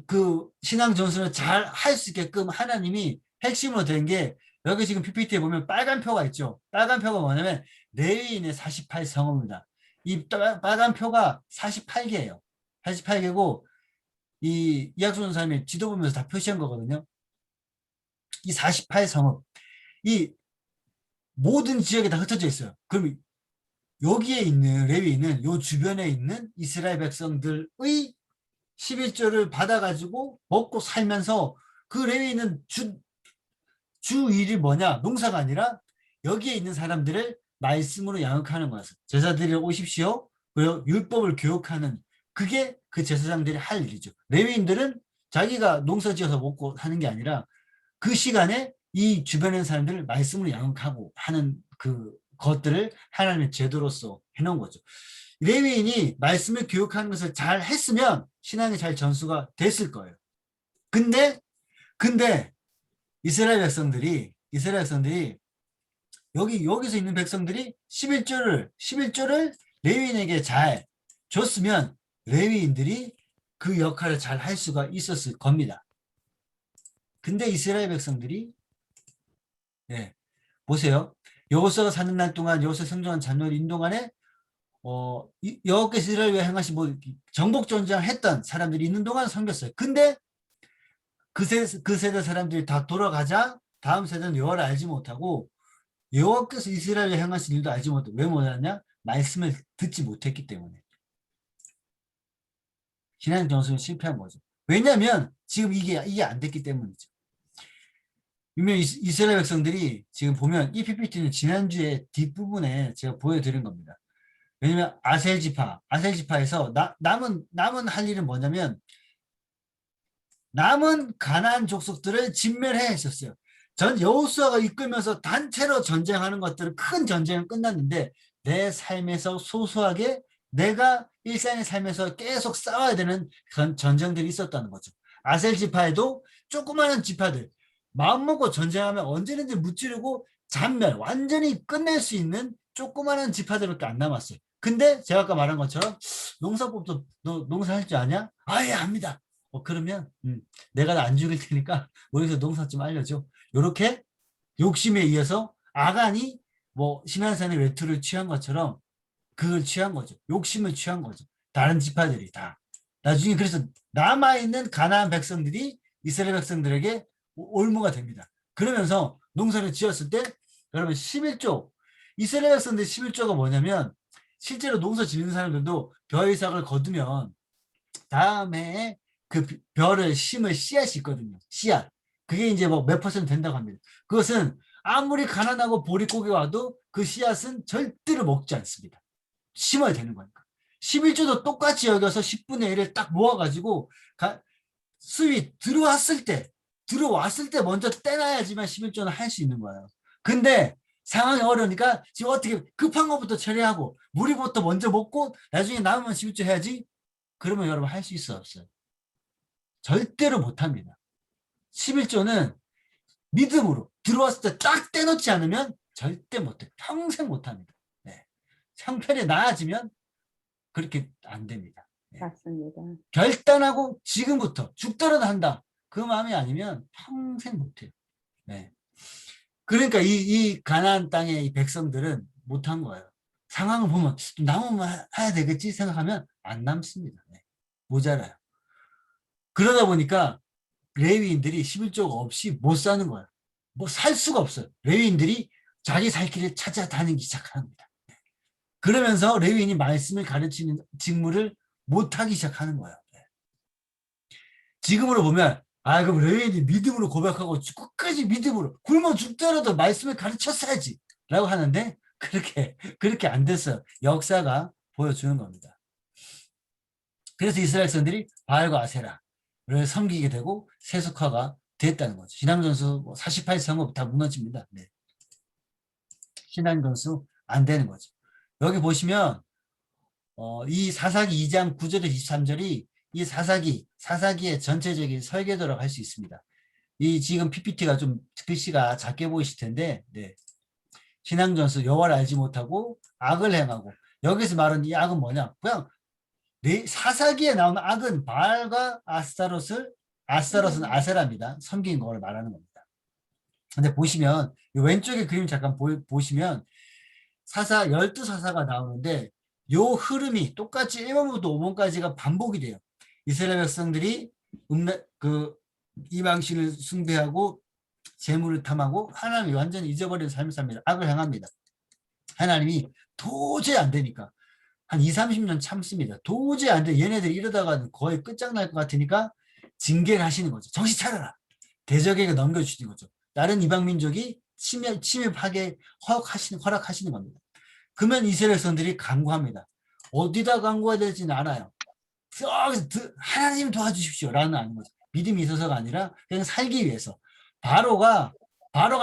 그 신앙 전수를 잘 할 수 있게끔 하나님이 핵심으로 된 게 여기 지금 PPT에 보면 빨간 표가 있죠. 빨간 표가 뭐냐면 레위인의 48성읍입니다. 이 빨간 표가 48개예요. 48개고 이 이학수 전사님이 지도 보면서 다 표시한 거거든요. 이 48성읍 이 모든 지역에 다 흩어져 있어요. 그럼 여기에 있는 레위인은 요 주변에 있는 이스라엘 백성들의 11조를 받아가지고 먹고 살면서 그 레위인은 주 일이 뭐냐? 농사가 아니라 여기에 있는 사람들을 말씀으로 양육하는 거였어요. 제사들이 오십시오. 그리고 율법을 교육하는 그게 그 제사장들이 할 일이죠. 레위인들은 자기가 농사 지어서 먹고 하는 게 아니라 그 시간에 이 주변에 있는 사람들을 말씀으로 양육하고 하는 그 것들을 하나님의 제도로서 해놓은 거죠. 레위인이 말씀을 교육하는 것을 잘 했으면 신앙이 잘 전수가 됐을 거예요. 근데 이스라엘 백성들이 여기서 있는 백성들이 11조를 레위인에게 잘 줬으면 레위인들이 그 역할을 잘 할 수가 있었을 겁니다. 근데 이스라엘 백성들이 보세요. 여호수아가 사는 날 동안 여호수아 성전한 잔노를 있는 동안에 여호와께서 이스라엘 위에 행하신 정복 전쟁을 했던 사람들이 있는 동안 섬겼어요. 근데 그 세대 사람들이 다 돌아가자 다음 세대는 여호와를 알지 못하고 여호와께서 이스라엘에 행하신 일도 알지 못하고 왜 못하냐? 말씀을 듣지 못했기 때문에 신앙 전수는 실패한 거죠. 왜냐하면 지금 이게 안 됐기 때문이죠. 이면 이스라엘 백성들이 지금 보면 이 PPT는 지난주에 뒷부분에 제가 보여드린 겁니다. 왜냐면 아셀지파에서 남은 할 일은 뭐냐면 남은 가나안 족속들을 진멸해야 했었어요. 전 여호수아가 이끌면서 단체로 전쟁하는 것들은 큰 전쟁은 끝났는데 내 삶에서 소소하게 내가 일상의 삶에서 계속 싸워야 되는 그런 전쟁들이 있었다는 거죠. 아셀 지파에도 조그마한 지파들 마음먹고 전쟁하면 언제든지 무찌르고 잔멸 완전히 끝낼 수 있는 조그마한 지파들밖에 안 남았어요. 근데 제가 아까 말한 것처럼 농사법도 너 농사할 줄 아냐? 아예 압니다. 그러면 내가 안 죽일 테니까 우리서 농사 좀 알려줘. 이렇게 욕심에 의해서 아간이 뭐 시난산의 외투를 취한 것처럼 그걸 취한 거죠. 욕심을 취한 거죠. 다른 지파들이 다. 나중에 그래서 남아있는 가나안 백성들이 이스라엘 백성들에게 올무가 됩니다. 그러면서 농사를 지었을 때 여러분 11조 이스라엘 백성들 11조가 뭐냐면 실제로 농사 짓는 사람들도 벼이삭을 거두면 다음에 그 벼를 심을 씨앗이 있거든요. 씨앗. 그게 이제 뭐 몇 퍼센트 된다고 합니다. 그것은 아무리 가난하고 보릿고개 와도 그 씨앗은 절대로 먹지 않습니다. 심어야 되는 거니까. 11조도 똑같이 여겨서 10분의 1을 딱 모아가지고 수입이 들어왔을 때 먼저 떼놔야지만 11조는 할 수 있는 거예요. 근데 상황이 어려우니까 지금 어떻게 급한 것부터 처리하고 무리부터 먼저 먹고 나중에 남으면 11조 해야지. 그러면 여러분 할 수 있어 없어요? 절대로 못합니다. 11조는 믿음으로 들어왔을 때 딱 떼놓지 않으면 절대 못해. 평생 못합니다. 네. 형편이 나아지면 그렇게 안 됩니다. 네. 맞습니다. 결단하고 지금부터 죽더라도 한다. 그 마음이 아니면 평생 못해요. 네. 그러니까 이 가나안 땅의 이 백성들은 못한 거예요. 상황을 보면 남으면 해야 되겠지 생각하면 안 남습니다. 네. 모자라요. 그러다 보니까 레위인들이 11조가 없이 못 사는 거예요. 뭐 살 수가 없어요. 레위인들이 자기 살 길을 찾아다니기 시작합니다. 그러면서 레위인이 말씀을 가르치는 직무를 못하기 시작하는 거예요. 지금으로 보면 그럼 레위인이 믿음으로 고백하고 끝까지 믿음으로 굶어 죽더라도 말씀을 가르쳤어야지 라고 하는데 그렇게 안 됐어요. 역사가 보여주는 겁니다. 그래서 이스라엘 백성들이 바알과 아세라를 섬기게 되고 세속화가 됐다는 거죠. 신앙전수 48성읍 다 무너집니다. 네. 신앙전수 안 되는 거죠. 여기 보시면 이 사사기 2장 9절에서 23절이 이 사사기의 전체적인 설계도라고 할 수 있습니다. 이 지금 PPT가 좀 글씨가 작게 보이실 텐데 네. 신앙전수 여호와를 알지 못하고 악을 행하고 여기서 말하는 이 악은 뭐냐? 그냥 사사기에 나오는 악은 바알과 아스타롯은 아세라입니다. 섬긴 걸 말하는 겁니다. 근데 보시면 왼쪽에 그림 잠깐 보시면 12사사가 나오는데 요 흐름이 똑같이 1번부터 5번까지가 반복이 돼요. 이스라엘 백성들이 이방신을 숭배하고 재물을 탐하고 하나님이 완전히 잊어버린 삶을 삽니다. 악을 행합니다. 하나님이 도저히 안 되니까 한 20-30년 참습니다. 도저히 안 돼. 얘네들이 이러다가 거의 끝장날 것 같으니까 징계를 하시는 거죠. 정신 차려라. 대적에게 넘겨주시는 거죠. 다른 이방민족이 침입하게 허락하시는 겁니다. 그러면 이스라엘 백성들이 간구합니다. 어디다 간구해야 될지는 알아요. 하나님 도와주십시오 라는 아닌 거죠. 믿음이 있어서가 아니라 그냥 살기 위해서. 바로가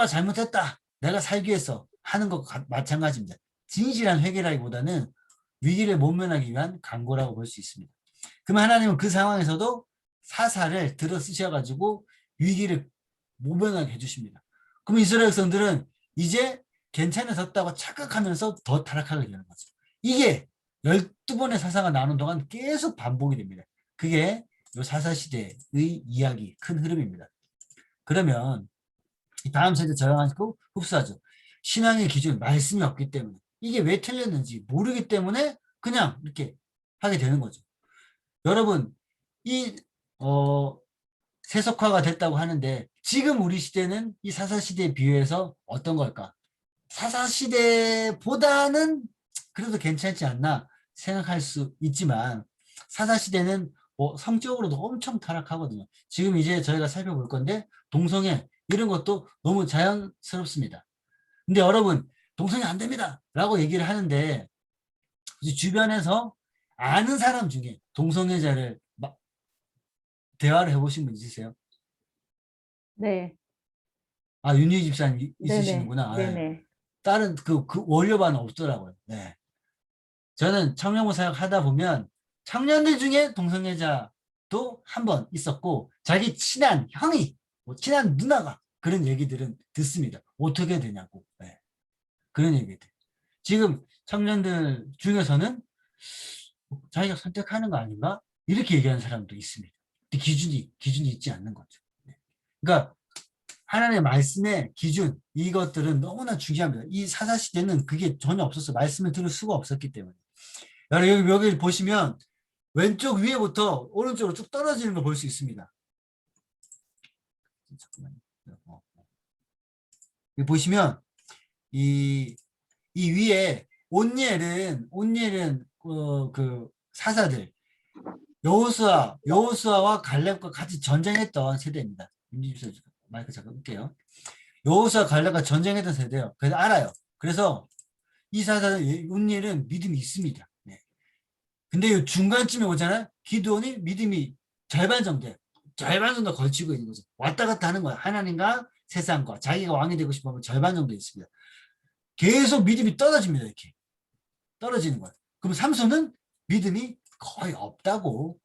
잘못했다. 내가 살기 위해서 하는 것과 마찬가지입니다. 진실한 회개라기보다는 위기를 모면하기 위한 간구라고 볼 수 있습니다. 그러면 하나님은 그 상황에서도 사사를 들어 쓰셔가지고 위기를 모면하게 해주십니다. 그럼 이스라엘 백성들은 이제 괜찮아졌다고 착각하면서 더 타락하게 되는 거죠. 이게 12번의 사사가 나오는 동안 계속 반복이 됩니다. 그게 이 사사시대의 이야기, 큰 흐름입니다. 그러면 다음 세대 저항하고 흡수하죠. 신앙의 기준, 말씀이 없기 때문에 이게 왜 틀렸는지 모르기 때문에 그냥 이렇게 하게 되는 거죠. 여러분, 세속화가 됐다고 하는데 지금 우리 시대는 이 사사시대에 비유해서 어떤 걸까? 사사시대보다는 그래도 괜찮지 않나 생각할 수 있지만 사사시대는 성적으로도 엄청 타락하거든요. 지금 이제 저희가 살펴볼 건데 동성애 이런 것도 너무 자연스럽습니다. 근데 여러분 동성애 안 됩니다 라고 얘기를 하는데 주변에서 아는 사람 중에 동성애자를 대화를 해보신 분 있으세요? 네. 아, 윤희 집사님 네네. 있으시는구나. 네. 네네. 다른 그 원료반은 없더라고요. 네. 저는 청년부 사역 하다 보면 청년들 중에 동성애자도 한 번 있었고 자기 친한 형이 뭐 친한 누나가 그런 얘기들은 듣습니다. 어떻게 되냐고. 네. 그런 얘기들. 지금 청년들 중에서는 자기가 선택하는 거 아닌가? 이렇게 얘기하는 사람도 있습니다. 기준이 있지 않는 거죠. 네. 그러니까 하나님의 말씀의 기준 이것들은 너무나 중요합니다. 이 사사시대는 그게 전혀 없었어요. 말씀을 들을 수가 없었기 때문에. 여기 보시면 왼쪽 위에부터 오른쪽으로 쭉 떨어지는 걸 볼 수 있습니다. 여기 보시면 이 위에 온니엘은 그 사사들 여호수아와 갈렙과 같이 전쟁했던 세대입니다. 마이크 잠깐 끌게요. 여호수아 갈렙과 전쟁했던 세대예요. 그래서 알아요. 그래서 이 사사들 온니엘은 믿음이 있습니다. 네. 근데 이 중간쯤에 오잖아요. 기드온이 믿음이 절반 정도 걸치고 있는 거죠. 왔다 갔다 하는 거야. 하나님과 세상과 자기가 왕이 되고 싶으면 절반 정도 있습니다. 계속 믿음이 떨어집니다. 이렇게 떨어지는 거예요. 그럼 삼손은 믿음이 거의 없다고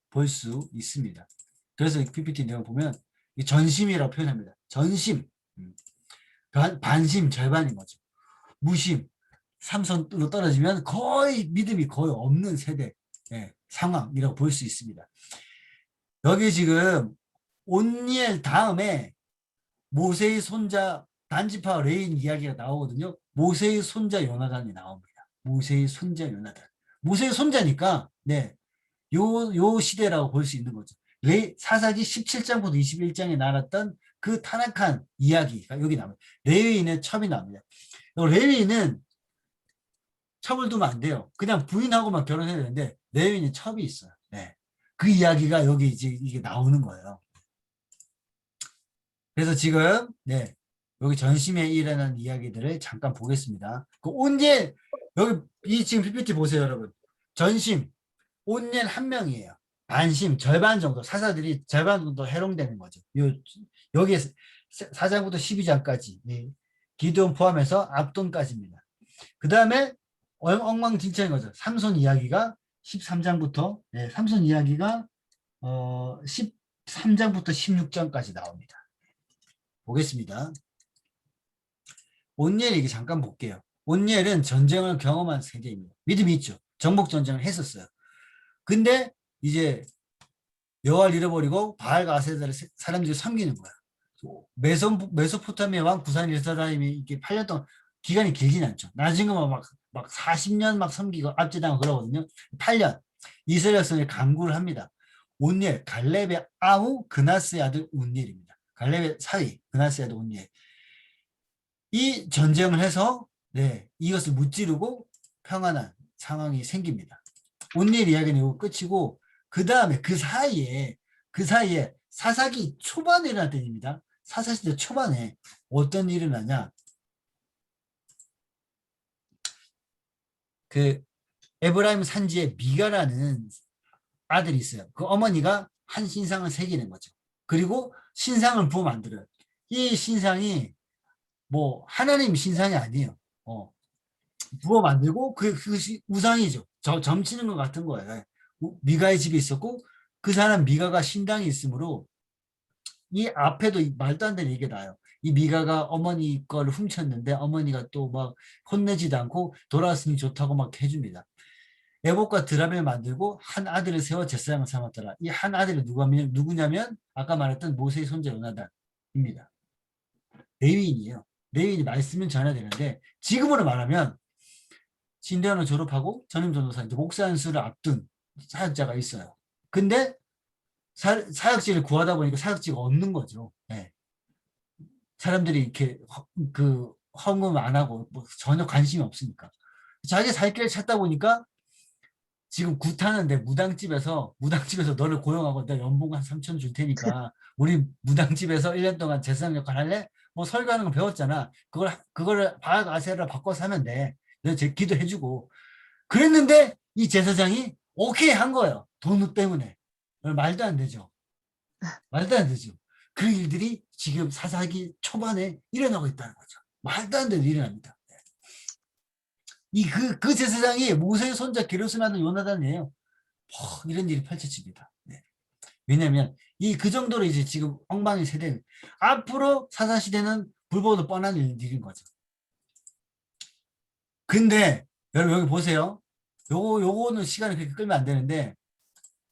볼 수 있습니다. 그래서 PPT 내용 보면 전심이라고 표현합니다. 전심, 반심 절반인 거죠. 무심, 삼손으로 떨어지면 거의 믿음이 거의 없는 세대 상황이라고 볼 수 있습니다. 여기 지금 온니엘 다음에 모세의 손자 단지파 레인 이야기가 나오거든요. 모세의 손자 요나단이 나옵니다. 모세의 손자 요나단. 모세의 손자니까 요 시대라고 볼 수 있는 거죠. 사사기 17장부터 21장에 나왔던 그 타락한 이야기가 여기 나옵니다. 레위인의 첩이 나옵니다. 레위인은 첩을 두면 안 돼요. 그냥 부인하고만 결혼해야 되는데 레위인의 첩이 있어요. 네. 그 이야기가 여기 이게 나오는 거예요. 그래서 지금 여기 전심에 일어나는 이야기들을 잠깐 보겠습니다. 그 온니엘 여기 이 지금 PPT 보세요, 여러분. 전심 온니엘 한 명이에요. 반심 절반 정도 사사들이 절반 정도 해롱되는 거죠. 여기에 4장부터 12장까지 기드온 포함해서 압돈까지입니다. 그 다음에 엉망진창인 거죠. 삼손 이야기가 13장부터 삼손 이야기가 13장부터 16장까지 나옵니다. 보겠습니다. 온니엘 얘기 잠깐 볼게요. 온니엘은 전쟁을 경험한 세대입니다. 믿음이 있죠. 정복 전쟁을 했었어요. 근데 이제 여호와를 잃어버리고 바알과 아세라를 사람들이 섬기는 거야. 메소포타미아 왕 구산 1사람이 이게 8년 동안 기간이 길진 않죠. 나중에 막 40년 막 섬기고 압제당하고 그러거든요. 8년 이스라엘 백성이 강구를 합니다. 온니엘 갈렙의 아우 그나스의 아들 온니엘입니다. 갈렙의 사위 그나스의 아들 온니엘. 이 전쟁을 해서 이것을 무찌르고 평안한 상황이 생깁니다. 온니엘 이야기는 이거 끝이고 그 다음에 그 사이에 사사기 초반에 일어날 때입니다. 사사시대 초반에 어떤 일이 일어나냐. 그 에브라임 산지에 미가라는 아들이 있어요. 그 어머니가 한 신상을 새기는 거죠. 그리고 신상을 부어 만들어요. 이 신상이 뭐 하나님 신상이 아니에요. 부어 만들고 그것이 우상이죠. 점치는 것 같은 거예요. 미가의 집에 있었고 그 사람 미가가 신당이 있으므로 이 앞에도 말도 안 되는 얘기가 나요. 이 미가가 어머니 걸 훔쳤는데 어머니가 또 막 혼내지도 않고 돌아왔으니 좋다고 막 해줍니다. 에봇과 드라벨을 만들고 한 아들을 세워 제사장을 삼았더라. 이 한 아들이 누구냐면 아까 말했던 모세의 손자 요나단입니다. 레위인이에요. 레위인이 말씀을 전해야 되는데 지금으로 말하면 신대원을 졸업하고 전임 전도사 이제 목사 안수를 앞둔 사역자가 있어요. 근데 사역지를 구하다 보니까 사역지가 없는 거죠. 사람들이 이렇게 그 헌금 안 하고 뭐 전혀 관심이 없으니까 자기 살 길을 찾다 보니까 지금 굿하는데 무당집에서 너를 고용하고 내가 연봉 한 3천 줄 테니까 우리 무당집에서 1년 동안 제사장 역할 할래? 뭐 설교하는 거 배웠잖아. 그거를 바악 아세라로 바꿔서 하면 돼. 내가 제 기도해주고 그랬는데 이 제사장이 오케이 한 거예요. 돈 때문에. 말도 안 되죠. 말도 안 되죠. 그 일들이 지금 사사기 초반에 일어나고 있다는 거죠. 말도 안 되는 일이 일어납니다. 그 제사장이 모세의 손자 기르스의 아들 요나단이에요. 이런 일이 펼쳐집니다. 네. 왜냐하면 그 정도로 이제 지금 엉망의 세대, 앞으로 사사 시대는 불보듯 뻔한 일인 거죠. 근데 여러분 여기 보세요. 요거는 시간이 그렇게 끌면 안 되는데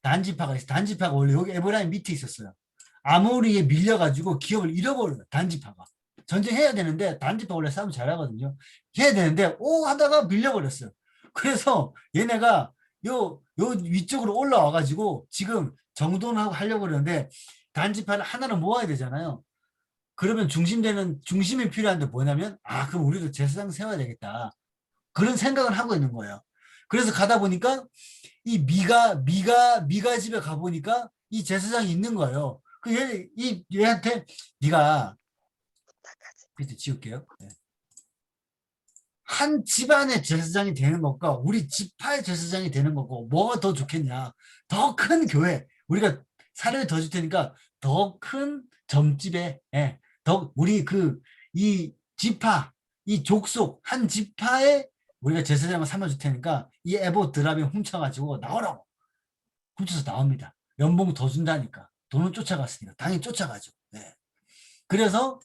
단지파가 있어요. 단지파가 원래 여기 에브라임 밑에 있었어요. 아모리에 밀려가지고 기업을 잃어버려요. 단지파가. 전쟁해야 되는데 단지파 원래 싸움 잘하거든요. 해야 되는데 하다가 밀려버렸어요. 그래서 얘네가 요 위쪽으로 올라와가지고 지금 정돈하고 하려고 그러는데 단지파를 하나로 모아야 되잖아요. 그러면 중심이 필요한데 뭐냐면 그럼 우리도 제사장 세워야 되겠다. 그런 생각을 하고 있는 거예요. 그래서 가다 보니까 이 미가 집에 가보니까 이 제사장이 있는 거예요. 얘한테 네가 밑에 지울게요. 네. 한 집안의 제사장이 되는 것과 우리 지파의 제사장이 되는 거고 뭐가 더 좋겠냐. 더 큰 교회. 우리가 사례를 더 줄 테니까 더 큰 점집에 우리 이 지파, 이 족속 한 지파에 우리가 제사장을 삼아줄 테니까 이 에보 드랍에 훔쳐가지고 나오라고. 훔쳐서 나옵니다. 연봉 더 준다니까. 돈은 쫓아갔으니까 당연히 쫓아가죠. 네. 그래서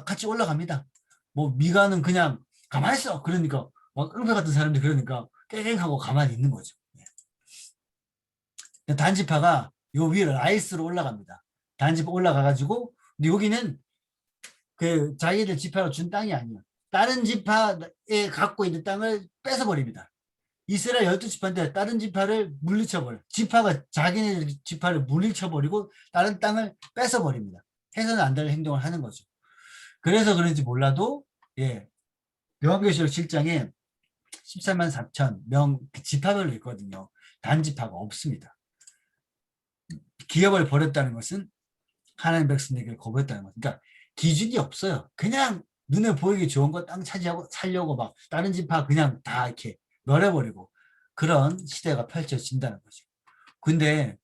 같이 올라갑니다. 뭐 미가는 그냥 가만히 있어. 그러니까 막 깡패 같은 사람들이 그러니까 깽하고 가만히 있는 거죠. 네. 단지파가 요 위로 라이스로 올라갑니다. 단지파 올라가가지고 근데 여기는 그 자기들 지파로 준 땅이 아니에요. 다른 지파에 갖고 있는 땅을 뺏어버립니다. 이스라엘 12지파인데 다른 지파를 물리쳐버려요. 지파가 자기네 지파를 물리쳐버리고 다른 땅을 뺏어버립니다. 해서는 안 될 행동을 하는 거죠. 그래서 그런지 몰라도 요한계시록 7장에 14만 4천 명 지파별로 있거든요. 단지파가 없습니다. 기업을 벌였다는 것은 하나님 백성에게 거부했다는 것. 그러니까 기준이 없어요. 그냥 눈에 보이기 좋은 거 땅 차지하고 살려고 막 다른 지파 그냥 다 이렇게 멸해버리고 그런 시대가 펼쳐진다는 거죠. 근데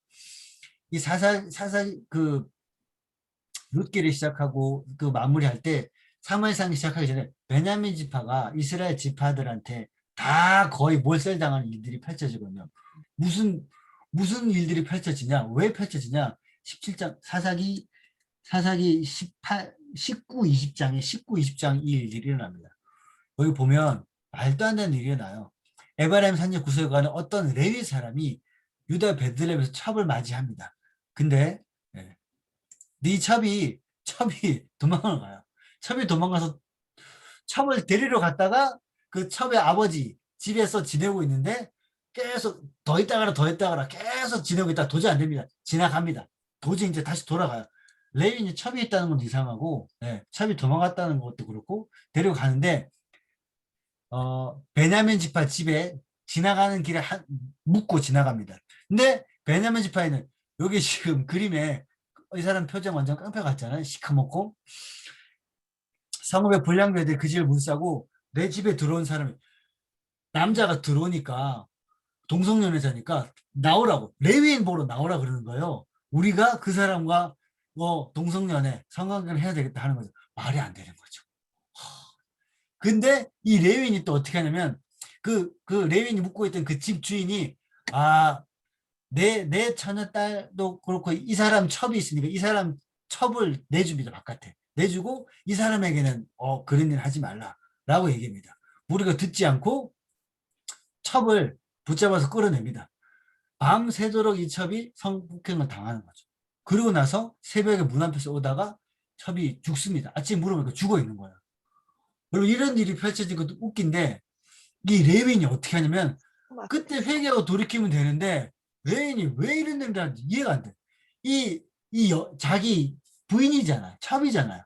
이 룻기를 시작하고 그 마무리할 때 사무엘상 시작하기 전에 베냐민 지파가 이스라엘 지파들한테 다 거의 몰살당하는 일들이 펼쳐지거든요. 무슨 일들이 펼쳐지냐? 왜 펼쳐지냐? 17장 사사기 19, 20장 이 일들이 일어납니다. 여기 보면 말도 안 되는 일이 일어나요. 에브라임 산지 구석에 가는 어떤 레위 사람이 유다 베들레헴에서 첩을 맞이합니다. 근데 네 첩이 도망을 가요. 첩이 도망가서 첩을 데리러 갔다가 그 첩의 아버지 집에서 지내고 있는데 계속 더 있다가라 계속 지내고 있다가 도저히 안 됩니다. 지나갑니다. 도저히 이제 다시 돌아가요. 레위인이 첩이 있다는 건 이상하고 첩이 도망갔다는 것도 그렇고 데려가는데 베냐민 지파 집에 지나가는 길에 묻고 지나갑니다. 근데 베냐민 지파에는 여기 지금 그림에 이 사람 표정 완전 깡패 같잖아요. 시커멓고 성읍의 불량배들 그 집을 못 사고 내 집에 들어온 사람이 남자가 들어오니까 동성연애자니까 나오라고 레위인 보러 나오라 그러는 거예요. 우리가 그 사람과 동성연애 성관계를 해야 되겠다 하는 거죠. 말이 안 되는 거죠. 근데 이 레위인이 또 어떻게 하냐면 그 레위인이 묵고 있던 그 집 주인이 내 처녀딸도 그렇고 이 사람 첩이 있으니까 이 사람 첩을 내줍니다. 바깥에 내주고 이 사람에게는 그런 일 하지 말라라고 얘기합니다. 우리가 듣지 않고 첩을 붙잡아서 끌어냅니다. 밤새도록 이 첩이 성폭행을 당하는 거죠. 그리고 나서 새벽에 문 앞에서 오다가 첩이 죽습니다. 아침에 물어보니까 죽어 있는 거예요. 여러분 이런 일이 펼쳐진 것도 웃긴데 이 레위인이 어떻게 하냐면 그때 회개하고 돌이키면 되는데 레위인이 왜 이런 일을 하는지 이해가 안 돼. 자기 부인이잖아요. 첩이잖아요.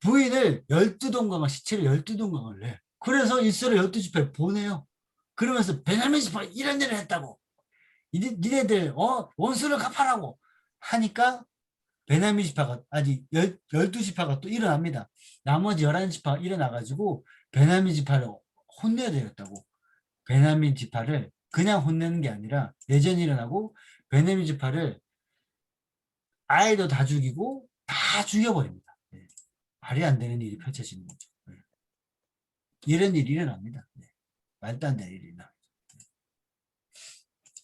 부인을 12동강을 시체를 12동강을 내. 그래서 이스라엘 12지파에 보내요. 그러면서 베냐민 지파 이런 일을 했다고. 니네들 원수를 갚아라고 하니까 베냐민 지파가 아니 12지파가 또 일어납니다. 나머지 11지파가 일어나가지고 베냐민 지파를 혼내야 되겠다고. 베냐민 지파를 그냥 혼내는 게 아니라 내전이 일어나고 베냐민 지파를 아이도 다 죽이고 다 죽여버립니다. 네. 말이 안 되는 일이 펼쳐지는 거죠. 네. 이런 일이 일어납니다. 네. 말도 안 되는 일이 일어납니다.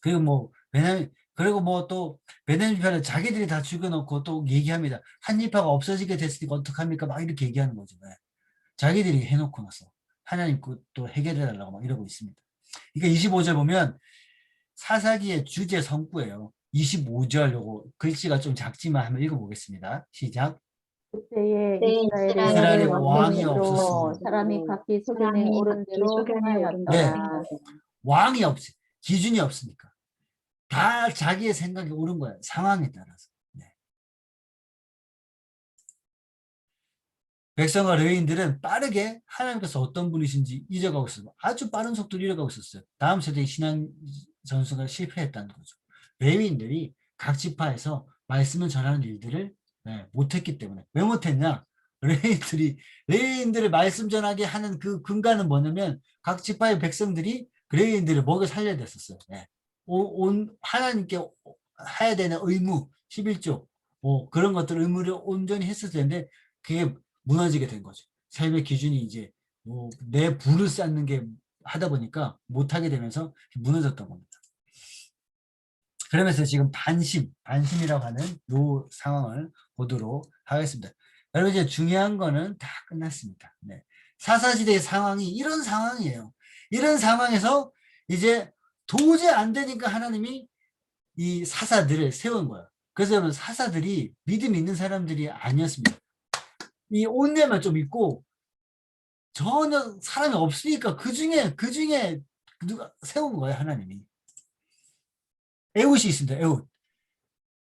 그리고 뭐 그리고 뭐 또 베냐민 지파를 자기들이 다 죽여놓고 또 얘기합니다. 한 지파가 없어지게 됐으니까 어떡합니까? 막 이렇게 얘기하는 거죠. 네. 자기들이 해놓고 나서 하나님 또 해결해달라고 막 이러고 있습니다. 그러니까 25절 보면 사사기의 주제 성구예요. 25절 요거 글씨가 좀 작지만 한번 읽어보겠습니다. 시작. 그때에 이스라엘에 이스라엘의 왕이 왕으로 없었으므로 사람이 각기 소견에 오른 대로 네. 행하였더라. 왕이 없지. 기준이 없으니까. 다 자기의 생각이 옳은 거예요. 상황에 따라서. 네. 백성과 레위인들은 빠르게 하나님께서 어떤 분이신지 잊어가고 있어요. 아주 빠른 속도로 잃어가고 있었어요. 다음 세대의 신앙 전수가 실패했다는 거죠. 레위인들이 각 지파에서 말씀을 전하는 일들을 못했기 때문에. 왜 못했냐? 레위인들을 말씀 전하게 하는 그 근간은 뭐냐면 각 지파의 백성들이 레위인들을 먹여 살려야 됐었어요. 하나님께 해야 되는 의무, 11조 그런 것들 의무를 온전히 했을 텐데 그게 무너지게 된 거죠. 삶의 기준이 이제 내 부를 쌓는 게 하다 보니까 못하게 되면서 무너졌던 겁니다. 그러면서 지금 반심이라고 하는 이 상황을 보도록 하겠습니다. 여러분 이제 중요한 거는 다 끝났습니다. 네. 사사시대의 상황이 이런 상황이에요. 이런 상황에서 이제 도저히 안 되니까 하나님이 이 사사들을 세운 거예요. 그래서 여러분 사사들이 믿음 있는 사람들이 아니었습니다. 이 온내만 좀 있고 전혀 사람이 없으니까 그 중에 누가 세운 거예요, 하나님이. 에훗이 있습니다. 에훗.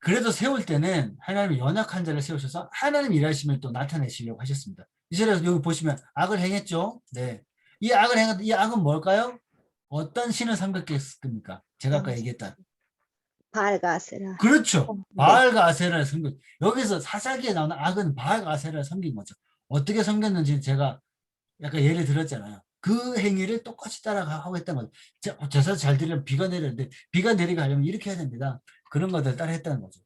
그래도 세울 때는 하나님이 연약한 자를 세우셔서 하나님 일하심을 또 나타내시려고 하셨습니다. 이스라엘 여기 보시면 악을 행했죠. 네. 이 악은 뭘까요? 어떤 신을 섬겼겠습니까? 제가 아까 얘기했던. 바알과 아세라. 그렇죠. 네. 바알과 아세라를 섬겼. 여기서 사사기에 나오는 악은 바알과 아세라를 섬긴 거죠. 어떻게 섬겼는지 제가 약간 예를 들었잖아요. 그 행위를 똑같이 따라가고 했던 거죠. 제사 잘 드리려면 비가 내렸는데 비가 내리게 하려면 이렇게 해야 됩니다. 그런 것들 따라 했다는 거죠.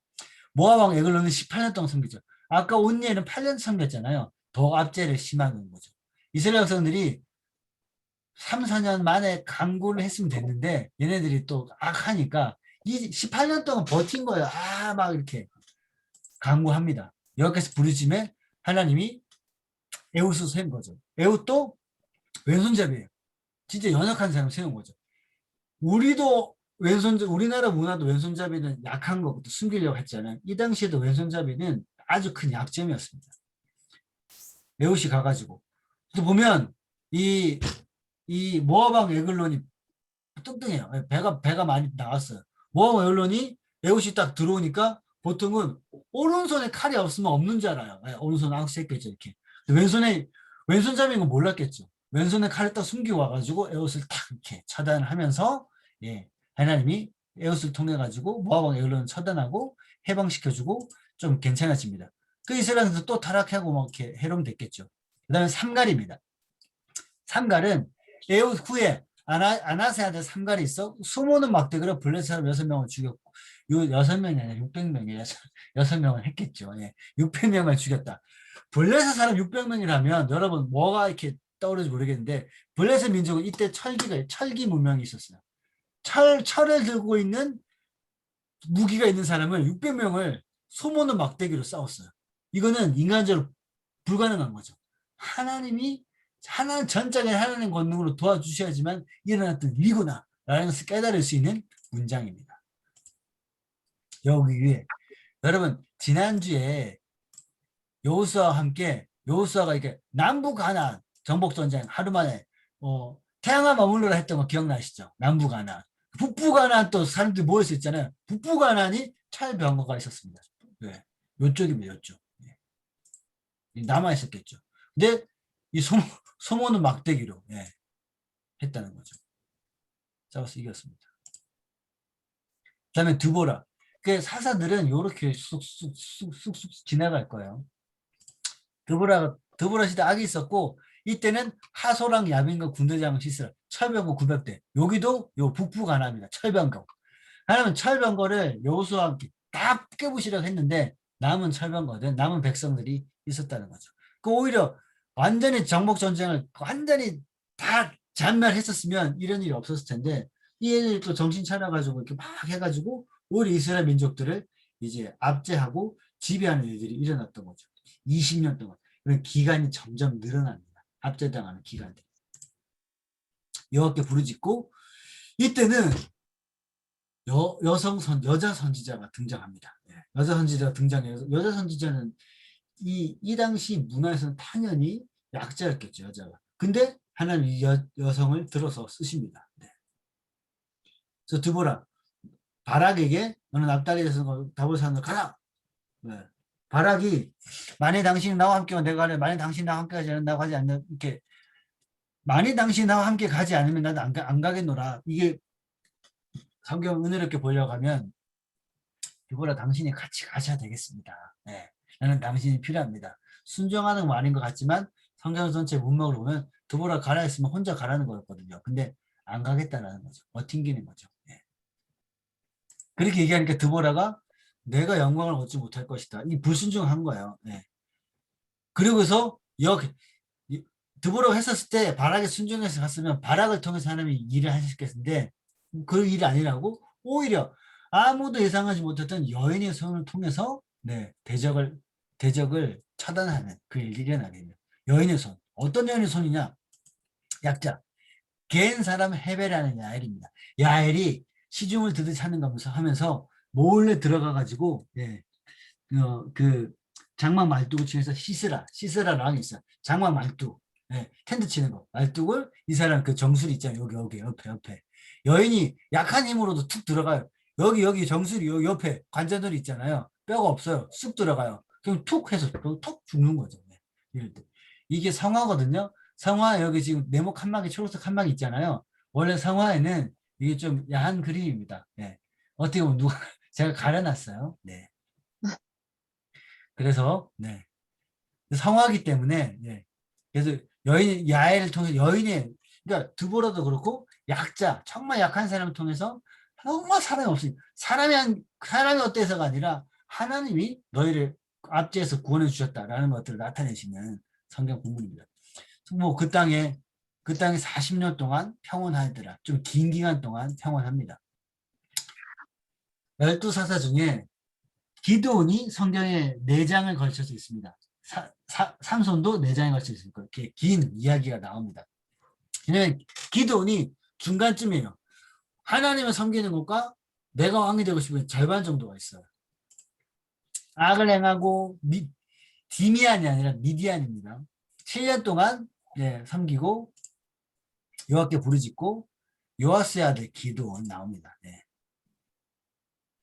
모압 왕 에글론은 18년 동안 섬기죠. 아까 온니엘은 8년 섬겼잖아요. 더 압제를 심하게 한 거죠. 이스라엘 백성들이 3, 4년 만에 강구를 했으면 됐는데 얘네들이 또 악하니까 이 18년 동안 버틴 거예요. 막 이렇게 강구합니다. 여기까지 부르짖음에 하나님이 에훗을 세운 거죠. 에훗도 왼손잡이에요. 진짜 연약한 사람 세운 거죠. 우리나라 문화도 왼손잡이는 약한 것부터 숨기려고 했잖아요. 이 당시에도 왼손잡이는 아주 큰 약점이었습니다. 에훗이 가가지고. 또 보면 이 모압 왕 에글론이 뚱뚱해요. 배가 많이 나왔어요. 모압 왕 에글론이 에훗이 딱 들어오니까 보통은 오른손에 칼이 없으면 없는 줄 알아요. 오른손 악수했겠죠, 이렇게. 왼손잡이인 건 몰랐겠죠. 왼손에 칼을 딱 숨기고 와가지고 에훗을 탁 이렇게 차단을 하면서 하나님이 에훗을 통해 가지고 모압 왕 에글론을 처단하고 해방시켜주고 좀 괜찮아집니다. 그 이스라엘에서 또 타락하고 막 이렇게 해롬됐겠죠. 그다음에 삼갈입니다. 삼갈은 에훗 후에 아나세 아들 삼갈이 있어 수모는 막대기로 블레셋 사람 6명을 죽였고 요 6명이 아니라 600명이에요. 6명을 했겠죠. 600명을 죽였다. 블레셋 사람 600명이라면 여러분 뭐가 이렇게 떠오르는지 모르겠는데 블레셋 민족은 이때 철기 문명이 있었어요. 철을 들고 있는 무기가 있는 사람을 600명을 소모는 막대기로 싸웠어요. 이거는 인간적으로 불가능한 거죠. 하나님 전적인 하나님 권능으로 도와주셔야지만 일어났던 일이구나 라는 것을 깨달을 수 있는 문장입니다. 여기 위에 여러분 지난주에 여호수아와 함께 여호수아가 이렇게 남북 가나안 정복 전쟁 하루 만에 태양아 머물러라 했던 거 기억나시죠? 남북 가나안. 북부 가나안 또 사람들이 모여서 있잖아요. 북부 가나안이 찰병거가 있었습니다. 네. 요쪽입니다. 요쪽. 남아 있었겠죠. 근데 이 소모는 막대기로 했다는 거죠. 싸워서 이겼습니다. 그다음에 드보라. 그 사사들은 요렇게 쑥쑥 지나갈 거예요. 드보라 시대 악이 있었고 이때는 하소랑 야빈과 군대장 시스라 철병거 900대. 여기도 요 북부 가나입니다. 철병거. 하나님은 철병거를 여호수아와 함께 다 깨부시려고 했는데 남은 철병거든 남은 백성들이 있었다는 거죠. 그 오히려 완전히 정복 전쟁을 완전히 다 잔멸했었으면 이런 일이 없었을 텐데 이 애들이 또 정신 차려가지고 이렇게 막 해가지고 오히려 이스라엘 민족들을 이제 압제하고 지배하는 일들이 일어났던 거죠. 20년 동안. 그런 기간이 점점 늘어납니다. 압제당하는 기간들. 여호와께 부르짖고 이때는 여자 선지자가 등장합니다. 여자 선지자가 등장해서 여자 선지자는 이 당시 문화에서는 당연히 약자였겠죠, 여자가. 근데 하나님 이 여성을 들어서 쓰십니다. 그래서 드보라 바락에게 너는 납달리에서 다볼산으로 가라. 바락이 만일 당신이 나와 함께 내가 가려 만일 당신이 나와 함께 가지 않는다고 하지 않는 이렇게 만일 당신이 나와 함께 가지 않으면 나도 안 가겠노라. 이게 성경 은혜롭게 보려고 하면 드보라 당신이 같이 가셔야 되겠습니다. 나는 당신이 필요합니다. 순종하는 거 아닌 것 같지만 성경 전체 문맥을 보면 드보라 가라 했으면 혼자 가라는 거였거든요. 근데 안 가겠다라는 거죠. 튕기는 거죠. 그렇게 얘기하니까 드보라가 내가 영광을 얻지 못할 것이다. 이 불순종한 거예요. 그리고서 드보라가 했었을 때 바락에 순종해서 갔으면 바락을 통해서 하나님이 일을 하셨겠는데 그 일이 아니라고 오히려 아무도 예상하지 못했던 여인의 손을 통해서 대적을 차단하는 그 일이 일어나겠네요. 여인의 손. 어떤 여인의 손이냐? 약자. 겐 사람 헤베라는 야엘입니다. 야엘이 시중을 드듯 찾는 거면서 하면서 몰래 들어가가지고 그 장막 말뚝을 치면서 시스라랑이 있어. 장막 말뚝. 텐트 치는 거. 말뚝을 이 사람 그 정수리 있잖아요. 여기 옆에. 여인이 약한 힘으로도 툭 들어가요. 여기 정수리 여기 옆에 관자놀이 있잖아요. 뼈가 없어요. 쑥 들어가요. 그럼 툭 해서 툭 죽는 거죠. 이럴 때. 이게 성화거든요. 성화 여기 지금 네모 칸막이 초록색 칸막이 있잖아요. 원래 성화에는 이게 좀 야한 그림입니다. 어떻게 보면 제가 가려놨어요. 그래서 성화기 때문에 그래서 여인 야엘을 통해서 그러니까 드보라도 그렇고 약자 정말 약한 사람을 통해서 정말 사람이 없으니 사람이 어때서가 아니라 하나님이 너희를 압제해서 구원해 주셨다라는 것들을 나타내시는 성경 본문입니다. 뭐 그 땅에 40년 동안 평온하더라. 좀 긴 기간 동안 평온합니다. 12사사 중에 기드온이 성경에 4장을 걸쳐서 있습니다. 삼손도 4장에 걸쳐 있을 거예요. 이렇게 긴 이야기가 나옵니다. 왜냐하면 기드온이 중간쯤이에요. 하나님을 섬기는 것과 내가 왕이 되고 싶은 절반 정도가 있어요. 악을 행하고 디미안이 아니라 미디안입니다. 7년 동안 섬기고 여호와께 부르짖고 요아스의 아들 기드온 나옵니다.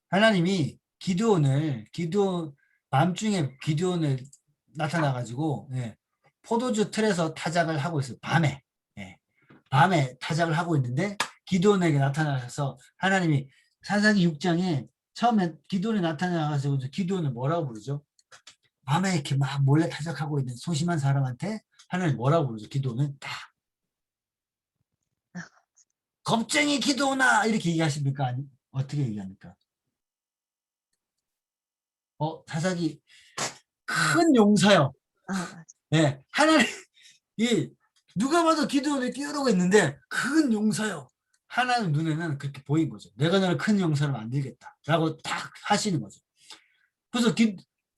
하나님이 밤중에 기드온을 나타나가지고 포도주 틀에서 타작을 하고 있어요. 밤에 타작을 하고 있는데 기드온에게 나타나셔서 하나님이 사사기 6장에 처음에 기드온이 나타나가지고 기드온을 뭐라고 부르죠? 밤에 이렇게 막 몰래 타작하고 있는 소심한 사람한테 하나님 뭐라고 부르죠? 기드온은 다 겁쟁이 기드온아 이렇게 얘기하십니까? 아니 어떻게 얘기합니까? 사사기 큰 용사요. 하나님 누가 봐도 기드온을 끼우려고 했는데 큰 용사요. 하나님 눈에는 그렇게 보인 거죠. 내가 너를 큰 용사로 만들겠다 라고 딱 하시는 거죠. 그래서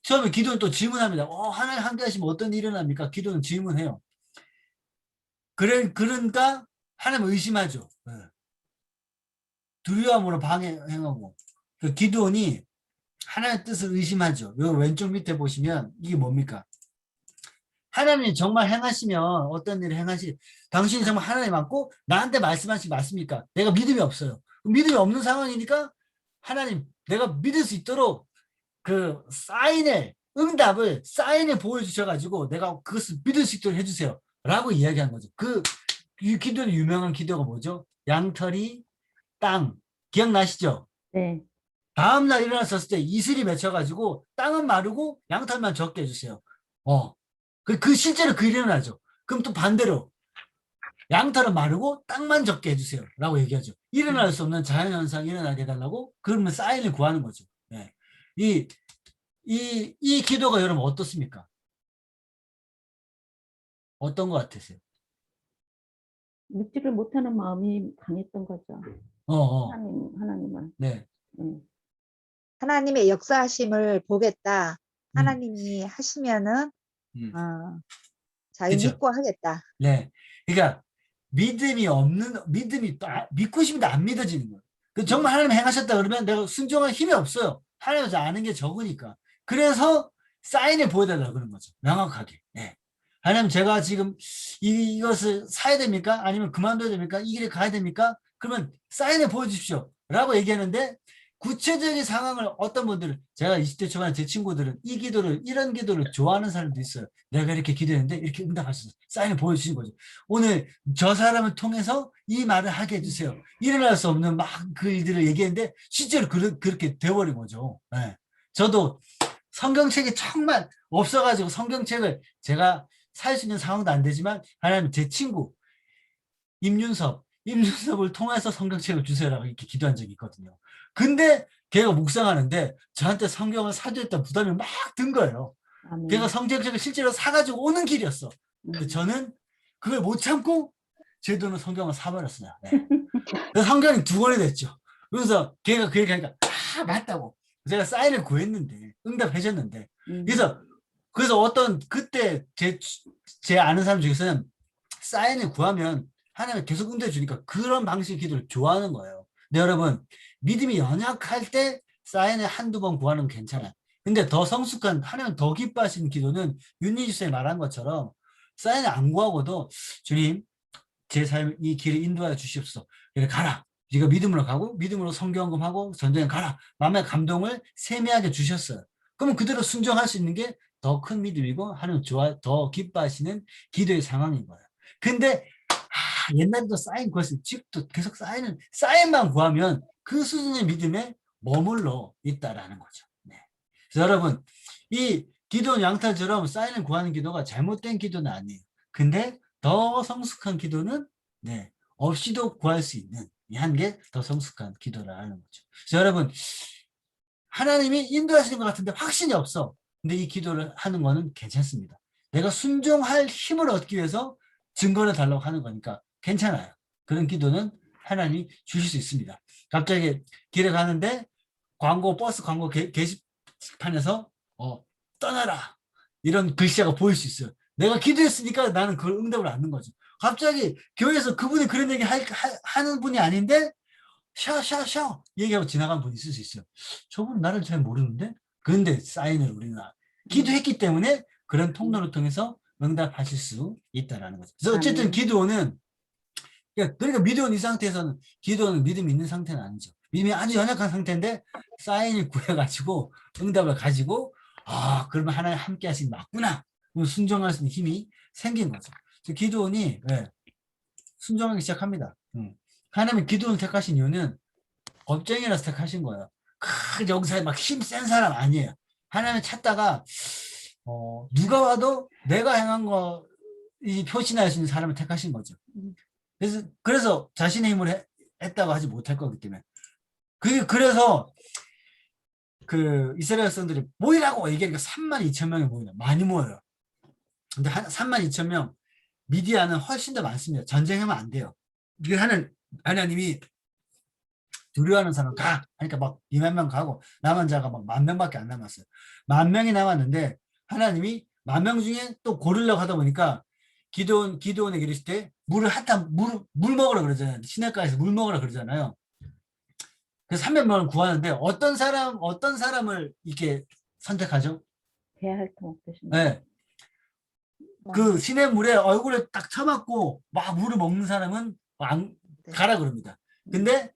처음에 기드온 또 질문합니다. 하나님 함께 하시면 어떤 일이 일어납니까? 기드온 질문해요. 그러니까 하나님 의심하죠. 두려움으로 행하고 그 기드온이 하나님의 뜻을 의심하죠. 요 왼쪽 밑에 보시면 이게 뭡니까? 하나님이 정말 행하시면 어떤 일을 당신이 정말 하나님 맞고 나한테 말씀하시지 맞습니까? 내가 믿음이 없어요. 믿음이 없는 상황이니까 하나님 내가 믿을 수 있도록 그 응답을 사인을 보여주셔가지고 내가 그것을 믿을 수 있도록 해주세요 라고 이야기한 거죠. 그 기도는 유명한 기도가 뭐죠? 양털이 땅. 기억나시죠? 네. 다음날 일어났을 때 이슬이 맺혀가지고 땅은 마르고 양털만 적게 해주세요. 그 실제로 그 일이 일어나죠. 그럼 또 반대로 양털은 마르고 땅만 적게 해주세요. 라고 얘기하죠. 일어날 수 없는 자연현상이 일어나게 해달라고 그러면 사인을 구하는 거죠. 예. 이 기도가 여러분 어떻습니까? 어떤 것 같으세요? 믿지를 못하는 마음이 강했던 거죠. 하나님을. 네. 하나님의 역사하심을 보겠다. 음. 하나님이 하시면은 음. 자기 그쵸? 믿고 하겠다. 네. 그러니까 믿음이 믿고 싶은데 안 믿어지는 거예요. 정말 하나님 행하셨다 그러면 내가 순종할 힘이 없어요. 하나님을 아는 게 적으니까. 그래서 사인을 보여달라고 그런 거죠. 명확하게. 네. 하나님 제가 지금 이것을 사야 됩니까? 아니면 그만둬야 됩니까? 이 길에 가야 됩니까? 그러면 사인을 보여주십시오. 라고 얘기하는데 구체적인 상황을 어떤 분들은 제가 20대 초반에 제 친구들은 이런 기도를 좋아하는 사람도 있어요. 내가 이렇게 기도했는데 이렇게 응답할 수 있어요. 사인을 보여주신 거죠. 오늘 저 사람을 통해서 이 말을 하게 해주세요. 일어날 수 없는 막 그 일들을 얘기했는데 실제로 그렇게 돼버린 거죠. 네. 저도 성경책이 정말 없어가지고 성경책을 제가 살 수 있는 상황도 안 되지만 하나님 제 친구 임윤섭을 통해서 성경책을 주세요라고 이렇게 기도한 적이 있거든요. 근데 걔가 묵상하는데 저한테 성경을 사주겠다 부담이 막 든 거예요. 아멘. 걔가 성경책을 실제로 사가지고 오는 길이었어. 근데 저는 그걸 못 참고 제 돈으로 성경을 사버렸어요. 네. 그래서 성경이 2권이 됐죠. 그래서 걔가 그 얘기하니까 맞다고. 제가 사인을 구했는데 응답해줬는데 그래서 어떤 그때 제 아는 사람 중에서는 사인을 구하면 하나님이 계속 응대해 주니까 그런 방식의 기도를 좋아하는 거예요. 근데 여러분 믿음이 연약할 때 사인을 한두 번 구하는 건 괜찮아요. 근데 더 성숙한 하나님 더 기뻐하시는 기도는 윤희 주쌤이 말한 것처럼 사인을 안 구하고도 주님 제 삶 이 길을 인도하여 주시옵소서. 이렇게 가라. 네가 믿음으로 가고 믿음으로 성경검하고 전쟁에 가라. 마음의 감동을 세미하게 주셨어요. 그러면 그대로 순종할 수 있는 게 더 큰 믿음이고 하나님 더 기뻐하시는 기도의 상황인 거예요. 근데 옛날에도 사인 구했어요. 지금도 계속 사인만 구하면 그 수준의 믿음에 머물러 있다라는 거죠. 네. 그래서 여러분 이 기도는 양탈처럼 사인을 구하는 기도가 잘못된 기도는 아니에요. 근데 더 성숙한 기도는 네, 없이도 구할 수 있는 한 게 더 성숙한 기도라는 거죠. 그래서 여러분 하나님이 인도하시는 것 같은데 확신이 없어. 근데 이 기도를 하는 거는 괜찮습니다. 내가 순종할 힘을 얻기 위해서 증거를 달라고 하는 거니까 괜찮아요. 그런 기도는 하나님이 주실 수 있습니다. 갑자기 길에 가는데 버스 광고 게시판에서 떠나라 이런 글씨가 보일 수 있어요. 내가 기도했으니까 나는 그걸 응답을 받는 거죠. 갑자기 교회에서 그분이 그런 얘기 하는 분이 아닌데 샤 얘기하고 지나간 분이 있을 수 있어요. 저분 나를 잘 모르는데? 그런데 사인을 우리는 기도했기 때문에 그런 통로를 통해서 응답하실 수 있다는 거죠. 그래서 어쨌든 기도는 그러니까 믿어온 이 상태에서는 기도는 믿음이 있는 상태는 아니죠. 믿음이 아주 연약한 상태인데 사인을 구해가지고 응답을 가지고 그러면 하나님 함께 하시는 맞구나. 순종할 수 있는 힘이 생긴 거죠. 기도원이 순종하기 시작합니다. 하나님이 기도원을 택하신 이유는 겁쟁이라서 택하신 거예요. 여기서 막 힘센 사람 아니에요. 하나님을 찾다가 누가 와도 내가 행한 거 이 표시할 수 있는 사람을 택하신 거죠. 그래서 자신의 힘으로 했다고 하지 못할 거기 때문에. 그래서 그 이스라엘 백성들이 모이라고 얘기하니까 32,000명이 모이나 많이 모여요. 근데 32,000명 미디안은 훨씬 더 많습니다. 전쟁하면 안 돼요. 이게 하나님이 두려워하는 사람 가 하니까 막 2만 명 가고 남은 자가 막 10,000명밖에 안 남았어요. 10,000명이 남았는데 하나님이 10,000명 중에 또 고르려고 하다 보니까 기도원에게 이르실 때 물 먹으라 그러잖아요. 시냇가에서 물 먹으라 그러잖아요. 그래서 300명을 구하는데 어떤 사람을 이렇게 선택하죠? 배할통 없으신 네. 그 시냇물에 얼굴에 딱 쳐맞고 막 물을 먹는 사람은 가라 그럽니다. 근데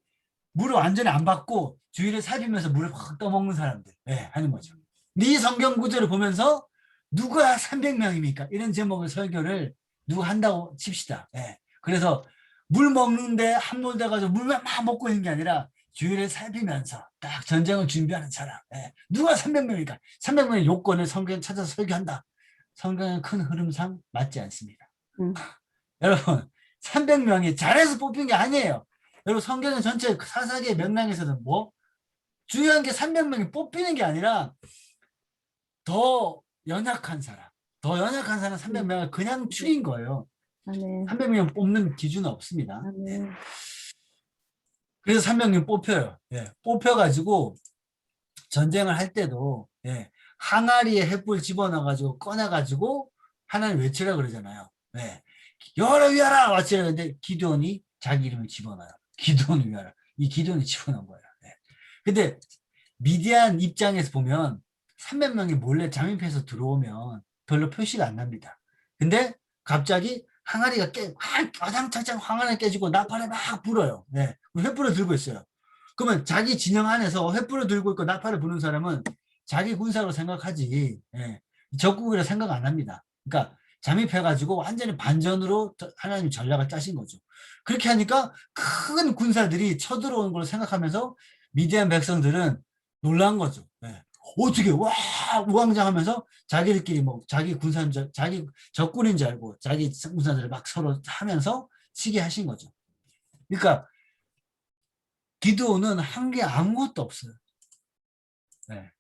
물을 완전히 안 받고 주위를 살피면서 물을 확 떠먹는 사람들 하는 거죠. 이 성경 구절을 보면서 누가 300명입니까? 이런 제목의 설교를 누가 한다고 칩시다. 그래서 물 먹는데 함몰돼가지고 물만 막 먹고 있는 게 아니라 주위를 살피면서 딱 전쟁을 준비하는 사람. 예. 누가 300명일까? 300명의 요건을 성경에 찾아서 설교한다. 성경의 큰 흐름상 맞지 않습니다. 여러분 300명이 잘해서 뽑힌 게 아니에요. 여러분 성경의 전체 사사기의 맥락에서는 뭐 중요한 게 300명이 뽑히는 게 아니라 더 연약한 사람 300명을 그냥 추린 거예요. 아멘. 300명 뽑는 기준은 없습니다. 아멘. 그래서 300명 뽑혀요. 예, 뽑혀가지고 전쟁을 할 때도 예, 항아리에 횃불 집어넣어가지고 꺼내가지고 하나님 외치라 그러잖아요. 예, 여호와를 위하라 외치라 근데 기드온이 자기 이름을 집어넣어요. 기드온을 위하라. 이 기드온이 집어넣은 거예요. 예. 근데 미디안 입장에서 보면 300명이 몰래 잠입해서 들어오면 별로 표시가 안 납니다. 근데 갑자기 항아리가 와장창창 항아리가 깨지고 나팔을 막 불어요. 네. 횃불을 들고 있어요. 그러면 자기 진영 안에서 횃불을 들고 있고 나팔을 부는 사람은 자기 군사로 생각하지 예. 적국이라 생각 안 합니다. 그러니까 잠입해가지고 완전히 반전으로 하나님 전략을 짜신 거죠. 그렇게 하니까 큰 군사들이 쳐들어오는 걸 생각하면서 미디안 백성들은 놀란 거죠. 예. 어떻게 와 우왕좌왕하면서 자기들끼리 뭐 자기 군사인 줄 자기 적군인 줄 알고 자기 군사들을 막 서로 하면서 치게 하신 거죠. 그러니까 기드온은 한 게 아무것도 없어요. 네.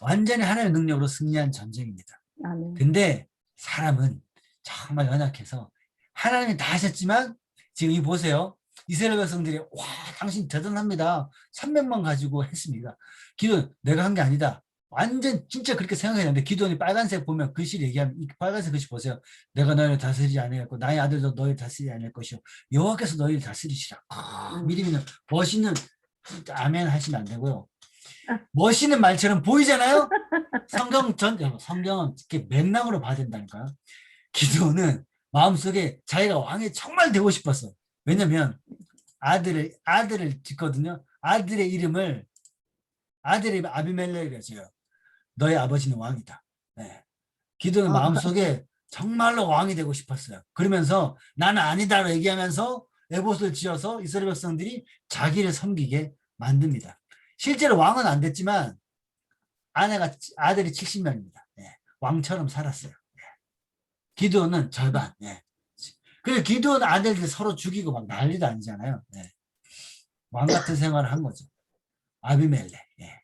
완전히 하나님의 능력으로 승리한 전쟁입니다. 아멘. 근데 사람은 정말 연약해서 하나님이 다 하셨지만 지금 이 보세요. 이스라엘 백성들이 와 당신 대단합니다. 300만 가지고 했습니다. 기도는 내가 한 게 아니다. 완전 진짜 그렇게 생각했는데 기도원이 빨간색 보면 글씨를 얘기하면 이 빨간색 글씨 보세요. 내가 너희를 다스리지 아니하고 나의 아들도 너희를 다스리지 아니할 것이요 여호와께서 너희를 다스리시라. 믿음이는 멋있는 아멘 하시면 안 되고요. 멋있는 말처럼 보이잖아요. 성경은 이렇게 맥락으로 봐야 된다니까요. 기도는 마음속에 자기가 왕이 정말 되고 싶었어. 왜냐면 아들을 짓거든요. 아들의 이름을 아비멜렉이라고 해요. 너의 아버지는 왕이다. 네. 기도는 마음속에 정말로 왕이 되고 싶었어요. 그러면서 나는 아니다라고 얘기하면서 에봇을 지어서 이스라엘 백성들이 자기를 섬기게 만듭니다. 실제로 왕은 안 됐지만 아들이 70명입니다. 네. 왕처럼 살았어요. 네. 기도는 절반. 네. 그래서 기도는 아들들 서로 죽이고 막 난리도 아니잖아요. 네. 왕 같은 생활을 한 거죠. 아비멜렉. 예.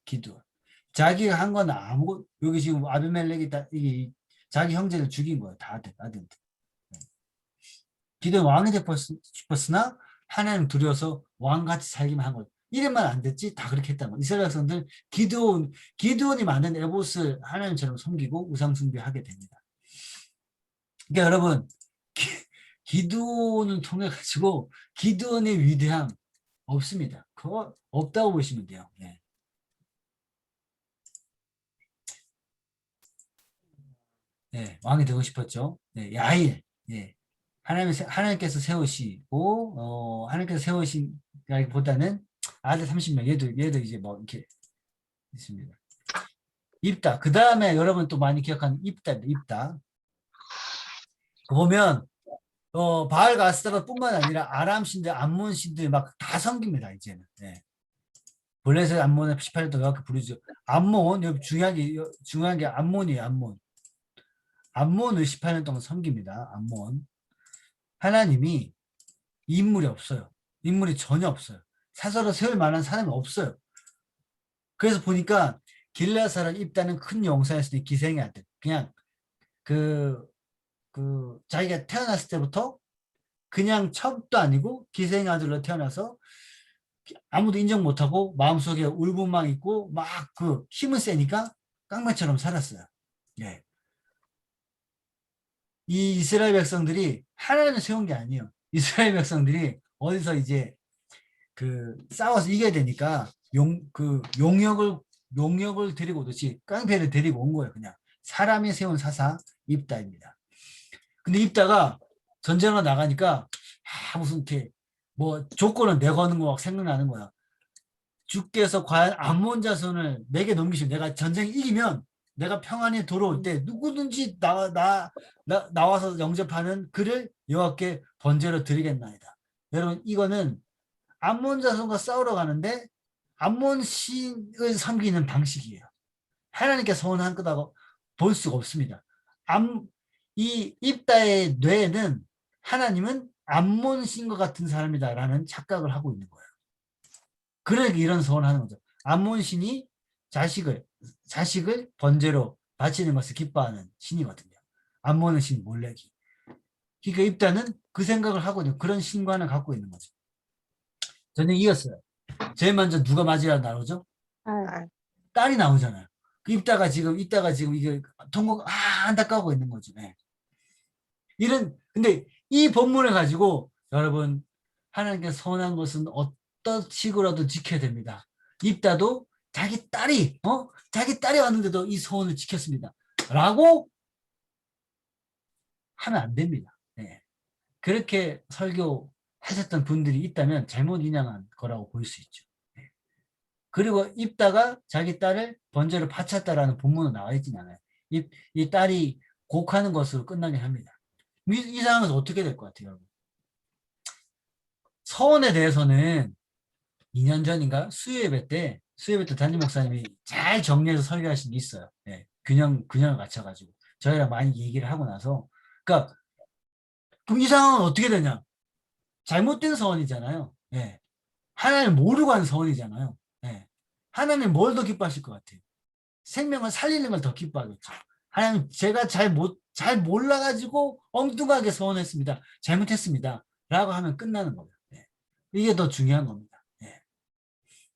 기도. 자기가 한 건 아무것도 여기 지금 아비멜렉이 자기 형제를 죽인 거예요. 다 아들. 기도는 왕이 되고 싶었으나 하나님 두려워서 왕같이 살기만 한 거예요. 이름만 안 됐지 다 그렇게 했다는 거예요. 이스라엘 백성들 기드온이 만든 에봇을 하나님처럼 섬기고 우상 숭배하게 됩니다. 그러니까 여러분 기드온을 통해 가지고 기드온의 위대함 없습니다. 그거 없다고 보시면 돼요. 네. 네, 왕이 되고 싶었죠. 네, 야일. 네. 하나님께서 세우시고 하나님께서 세우신보다는 아들 30명 얘도 이제 뭐 이렇게 있습니다. 입다. 그 다음에 여러분 또 많이 기억하는 입다. 보면 바알 가스다라뿐만 아니라 아람 신들, 암몬 신들 막 다 섬깁니다. 이제는. 네. 블레셋 암몬의 18도 이렇게 부르죠. 암몬 여기 중요한 게 암몬이에요. 암몬을 18년 동안 섬깁니다. 암몬. 하나님이 인물이 없어요. 인물이 전혀 없어요. 사설을 세울 만한 사람이 없어요. 그래서 보니까 길르앗 사람 입다는 큰 용사였으니 기생의 아들. 그냥 자기가 태어났을 때부터 그냥 첩도 아니고 기생의 아들로 태어나서 아무도 인정 못하고 마음속에 울분만 있고 막 힘은 세니까 깡마처럼 살았어요. 예. 이 이스라엘 백성들이 하나님을 세운 게 아니에요. 이스라엘 백성들이 어디서 이제 싸워서 이겨야 되니까 용역을 데리고 오듯이 깡패를 데리고 온 거예요. 그냥 사람이 세운 사사 입다입니다. 근데 입다가 전쟁을 나가니까 무슨 이렇게 뭐 조건을 내거는 거 막 생각나는 거야. 주께서 과연 암몬 자손을 내게 넘기시면 내가 전쟁 이기면 내가 평안히 돌아올 때 누구든지 나와서 영접하는 그를 여호와께 번제로 드리겠나이다. 여러분 이거는 암몬 자손과 싸우러 가는데 암몬 신을 섬기는 방식이에요. 하나님께 서운한 거다고 볼 수가 없습니다. 이 입다의 뇌에는 하나님은 암몬 신과 같은 사람이다라는 착각을 하고 있는 거예요. 그러니까 이런 서운하는 거죠. 암몬 신이 자식을 번제로 바치는 것을 기뻐하는 신이거든요. 암몬의 신 몰렉이. 그러니까 입다는 그 생각을 하고 있는 그런 신관을 갖고 있는 거죠. 저는 이겼어요. 제일 먼저 누가 맞이라 나오죠? 딸이 나오잖아요. 이따가 지금 이게 통곡 안타까워 있는 거죠. 네. 근데 이 본문을 가지고 여러분 하나님께 서운한 것은 어떤 식으로라도 지켜야 됩니다. 입다도 자기 딸이 왔는데도 이 서원을 지켰습니다. 라고 하면 안 됩니다. 네. 그렇게 설교하셨던 분들이 있다면 잘못 인양한 거라고 볼 수 있죠. 네. 그리고 입다가 자기 딸을 번제로 바쳤다라는 본문은 나와 있진 않아요. 이 딸이 곡하는 것으로 끝나긴 합니다. 이 상황에서 어떻게 될 것 같아요, 여러분? 서원에 대해서는 2년 전인가 수요예배 때 담임 목사님이 잘 정리해서 설교하신 게 있어요. 네, 균형을 맞춰가지고 저희랑 많이 얘기를 하고 나서 그러니까 그럼 이 상황은 어떻게 되냐? 잘못된 서원이잖아요. 네. 하나님 모르고 한 서원이잖아요. 네. 하나님 뭘 더 기뻐하실 것 같아요? 생명을 살리는 걸 더 기뻐하겠죠. 하나님 제가 잘 몰라가지고 엉뚱하게 서원했습니다. 잘못했습니다. 라고 하면 끝나는 거예요. 네. 이게 더 중요한 겁니다. 네.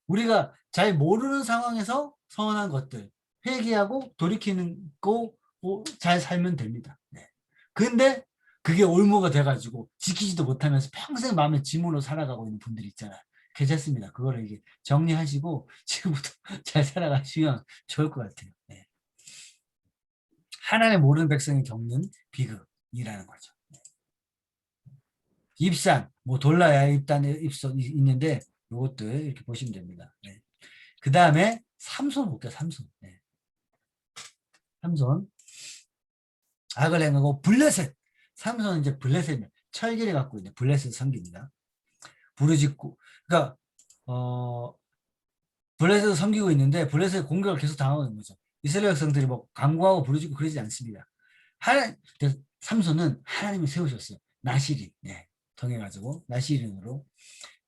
우리가 잘 모르는 상황에서 서운한 것들 회개하고 돌이키는 거 잘 살면 됩니다. 네. 근데 그게 올무가 돼가지고 지키지도 못하면서 평생 마음의 짐으로 살아가고 있는 분들이 있잖아요. 괜찮습니다. 그거를 이게 정리하시고 지금부터 잘 살아가시면 좋을 것 같아요. 네. 하나님 모르는 백성이 겪는 비극이라는 거죠. 네. 입산, 돌라야 입단에 있는데 이것들 이렇게 보시면 됩니다. 네. 그 다음에 삼손 볼게요. 삼손. 네. 삼손. 악을 행하고 블레셋. 삼손은 이제 블레셋 철기를 갖고 있는 블레셋 섬깁니다. 부르짖고 그러니까 블레셋을 섬기고 있는데 블레셋 공격을 계속 당하고 있는 거죠. 이스라엘 백성들이 강구하고 부르짖고 그러지 않습니다. 삼손은 하나님이 세우셨어요. 나시린. 네. 통해가지고 나시린으로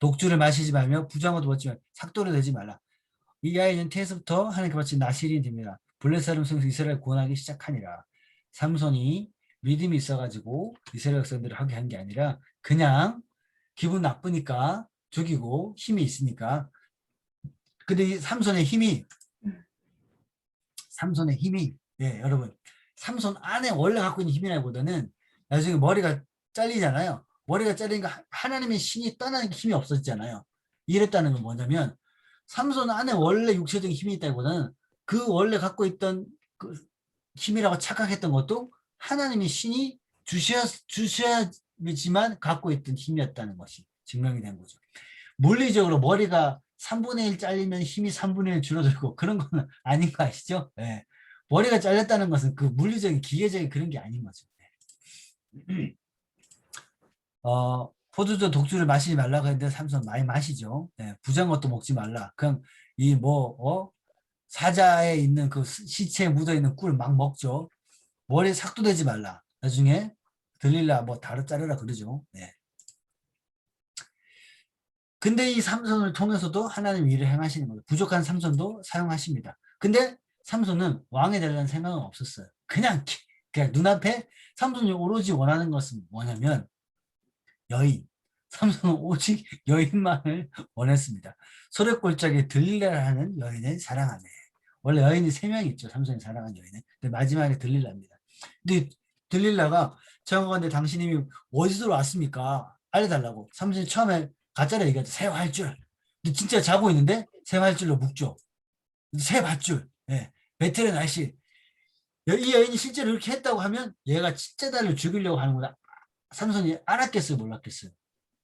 독주를 마시지 말며 부정하도 먹지 삭도를 내지 말라. 이 아이는 태에서부터 하나님께 바친 나시린이 됩니다. 블레셋 사람 성에서 이스라엘 구원하기 시작하니라. 삼손이 믿음이 있어가지고 이스라엘 백성들을 하게 한 게 아니라 그냥 기분 나쁘니까 죽이고 힘이 있으니까. 근데 이 삼손의 힘이 네, 여러분 삼손 안에 원래 갖고 있는 힘이라기보다는 나중에 머리가 잘리잖아요. 머리가 잘리니까 하나님의 신이 떠나는 힘이 없어지잖아요. 이랬다는 건 뭐냐면 삼손 안에 원래 육체적인 힘이 있다기보다는 그 원래 갖고 있던 그 힘이라고 착각했던 것도 하나님의 신이 주셔야지만 갖고 있던 힘이었다는 것이 증명이 된 거죠. 물리적으로 머리가 3분의 1 잘리면 힘이 3분의 1 줄어들고 그런 건 아닌 거 아시죠? 네. 머리가 잘렸다는 것은 그 물리적인 기계적인 그런 게 아닌 거죠. 네. 포도주 독주를 마시지 말라고 했는데 삼손 많이 마시죠. 네. 부정한 것도 먹지 말라. 그냥 사자에 있는 그 시체에 묻어있는 꿀 막 먹죠. 머리에 삭도 대지 말라. 나중에 들릴라 다루 자르라 그러죠. 네. 근데 이 삼손을 통해서도 하나님 일을 행하시는 거예요. 부족한 삼손도 사용하십니다. 근데 삼손은 왕이 되려는 생각은 없었어요. 그냥 눈앞에 삼손이 오로지 원하는 것은 뭐냐면 여인. 삼손은 오직 여인만을 원했습니다. 소래골짜기에 들릴라라는 여인을 사랑하네. 원래 여인이 3명이 있죠. 삼손이 사랑한 여인은. 근데 마지막에 들릴라입니다. 근데 들릴라가 정확한데 당신이 어디서 왔습니까? 알려달라고. 삼손이 처음에 가짜로 얘기하죠. 새 활줄. 근데 진짜 자고 있는데 새 활줄로 묶죠. 새 밧줄. 네. 베텔의 날씨. 이 여인이 실제로 이렇게 했다고 하면 얘가 진짜 나를 죽이려고 하는구나. 삼손이 알았겠어요? 몰랐겠어요?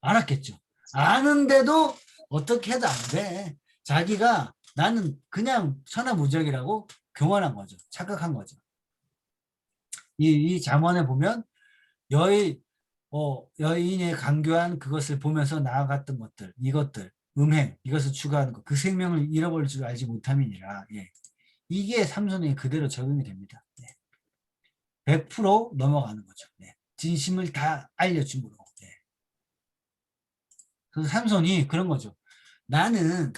알았겠죠. 아는데도 어떻게 해도 안 돼. 자기가 나는 그냥 천하무적이라고 교만한 거죠. 착각한 거죠. 이 잠언에 보면 여인의 강교한 그것을 보면서 나아갔던 것들, 이것들, 음행, 이것을 추구하는 것, 그 생명을 잃어버릴 줄 알지 못함이니라. 예. 이게 삼손에게 그대로 적용이 됩니다. 예. 100% 넘어가는 거죠. 예. 진심을 다 알려줌으로. 예. 그래서 삼손이 그런 거죠. 나는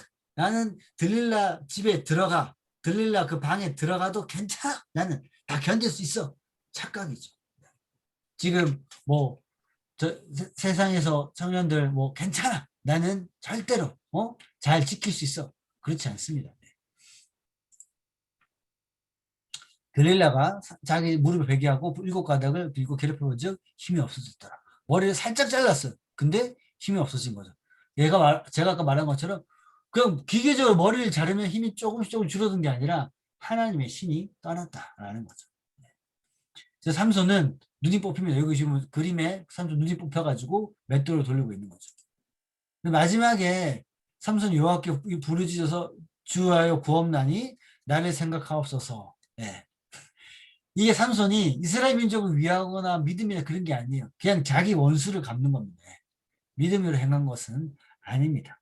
들릴라 집에 들어가, 들릴라 그 방에 들어가도 괜찮아. 나는 다 견딜 수 있어. 착각이죠. 지금 뭐 세상에서 청년들 뭐 괜찮아. 나는 절대로 잘 지킬 수 있어. 그렇지 않습니다. 들릴라가 자기 무릎을 베게 하고 7가닥을 들고 괴롭혀본 즉 힘이 없어졌더라. 머리를 살짝 잘랐어요. 근데 힘이 없어진 거죠. 제가 아까 말한 것처럼 그냥 기계적으로 머리를 자르면 힘이 조금씩 줄어든 게 아니라 하나님의 신이 떠났다라는 거죠. 그래서 삼손은 눈이 뽑히면 여기 지금 그림에 삼손 눈이 뽑혀가지고 맷돌을 돌리고 있는 거죠. 근데 마지막에 삼손이 여호와께 부르짖어서 주하여 구옵나니 나를 생각하옵소서. 예. 이게 삼손이 이스라엘 민족을 위하거나 믿음이나 그런 게 아니에요. 그냥 자기 원수를 갚는 겁니다. 믿음으로 행한 것은 아닙니다.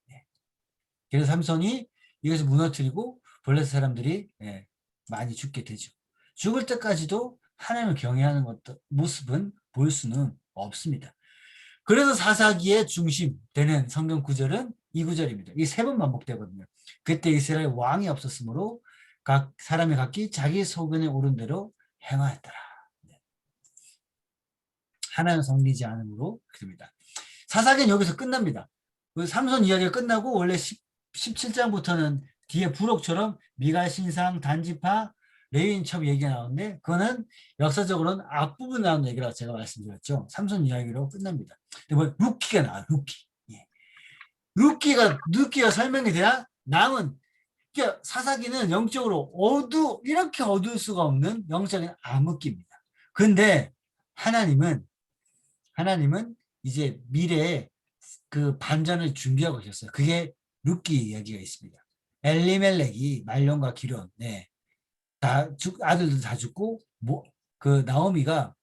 그래서 삼손이 이것을 무너뜨리고 블레셋 사람들이 많이 죽게 되죠. 죽을 때까지도 하나님을 경외하는 모습은 볼 수는 없습니다. 그래서 사사기의 중심 되는 성경 구절은 이 구절입니다. 이 3번 반복되거든요. 그때 이스라엘 왕이 없었으므로 각 사람이 각기 자기 소견에 오른 대로 행하였더라. 하나님 성리지 않음으로 그럽니다. 사사기는 여기서 끝납니다. 그 삼손 이야기가 끝나고 원래 17장부터는 뒤에 부록처럼 미갈 신상, 단지파, 레위인 첩 얘기가 나오는데 그거는 역사적으로는 앞부분 나오는 얘기라고 제가 말씀드렸죠. 삼손 이야기로 끝납니다. 근데 뭐 루키가 나와요. 루키. 예. 루키가 설명이 돼야 남은 그러니까 사사기는 영적으로 이렇게 어두울 수가 없는 영적인 암흑기입니다. 근데 하나님은 이제 미래에 그 반전을 준비하고 계셨어요. 그게 루키 이야기가 있습니다. 엘리멜렉이 말론과 기론, 아들도 다 죽고, 그 나오미가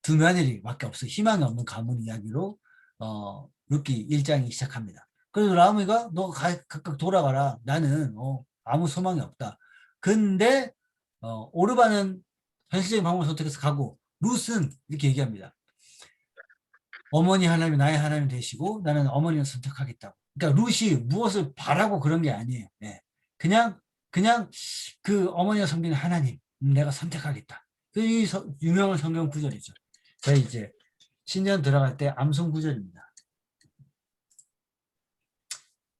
두 며느리밖에 없어요. 희망이 없는 가문 이야기로 루키 1장이 시작합니다. 그래서 나오미가 너 각각 돌아가라. 나는 아무 소망이 없다. 근데 오르바는 현실적인 방법을 선택해서 가고 룻은 이렇게 얘기합니다. 어머니 하나님이 나의 하나님 되시고 나는 어머니를 선택하겠다고. 그러니까 룻이 무엇을 바라고 그런 게 아니에요. 그냥 그 어머니가 섬기는 하나님 내가 선택하겠다. 이 유명한 성경 구절이죠. 저희 이제 신년 들어갈 때 암송 구절입니다.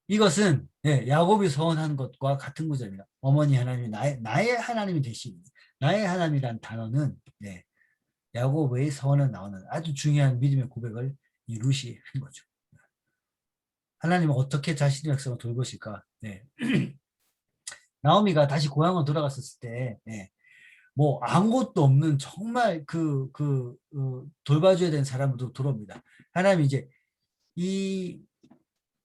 이것은 야곱이 서원한 것과 같은 구절입니다. 어머니 하나님이 나의 하나님이 되시니 나의 하나님이란 단어는 야곱의 서원에 나오는 아주 중요한 믿음의 고백을 이 룻이 한 거죠. 하나님은 어떻게 자신의 역사를 돌보실까? 나오미가 다시 고향으로 돌아갔었을 때, 뭐 아무것도 없는 정말 돌봐줘야 되는 사람으로 돌아옵니다. 하나님이 이제 이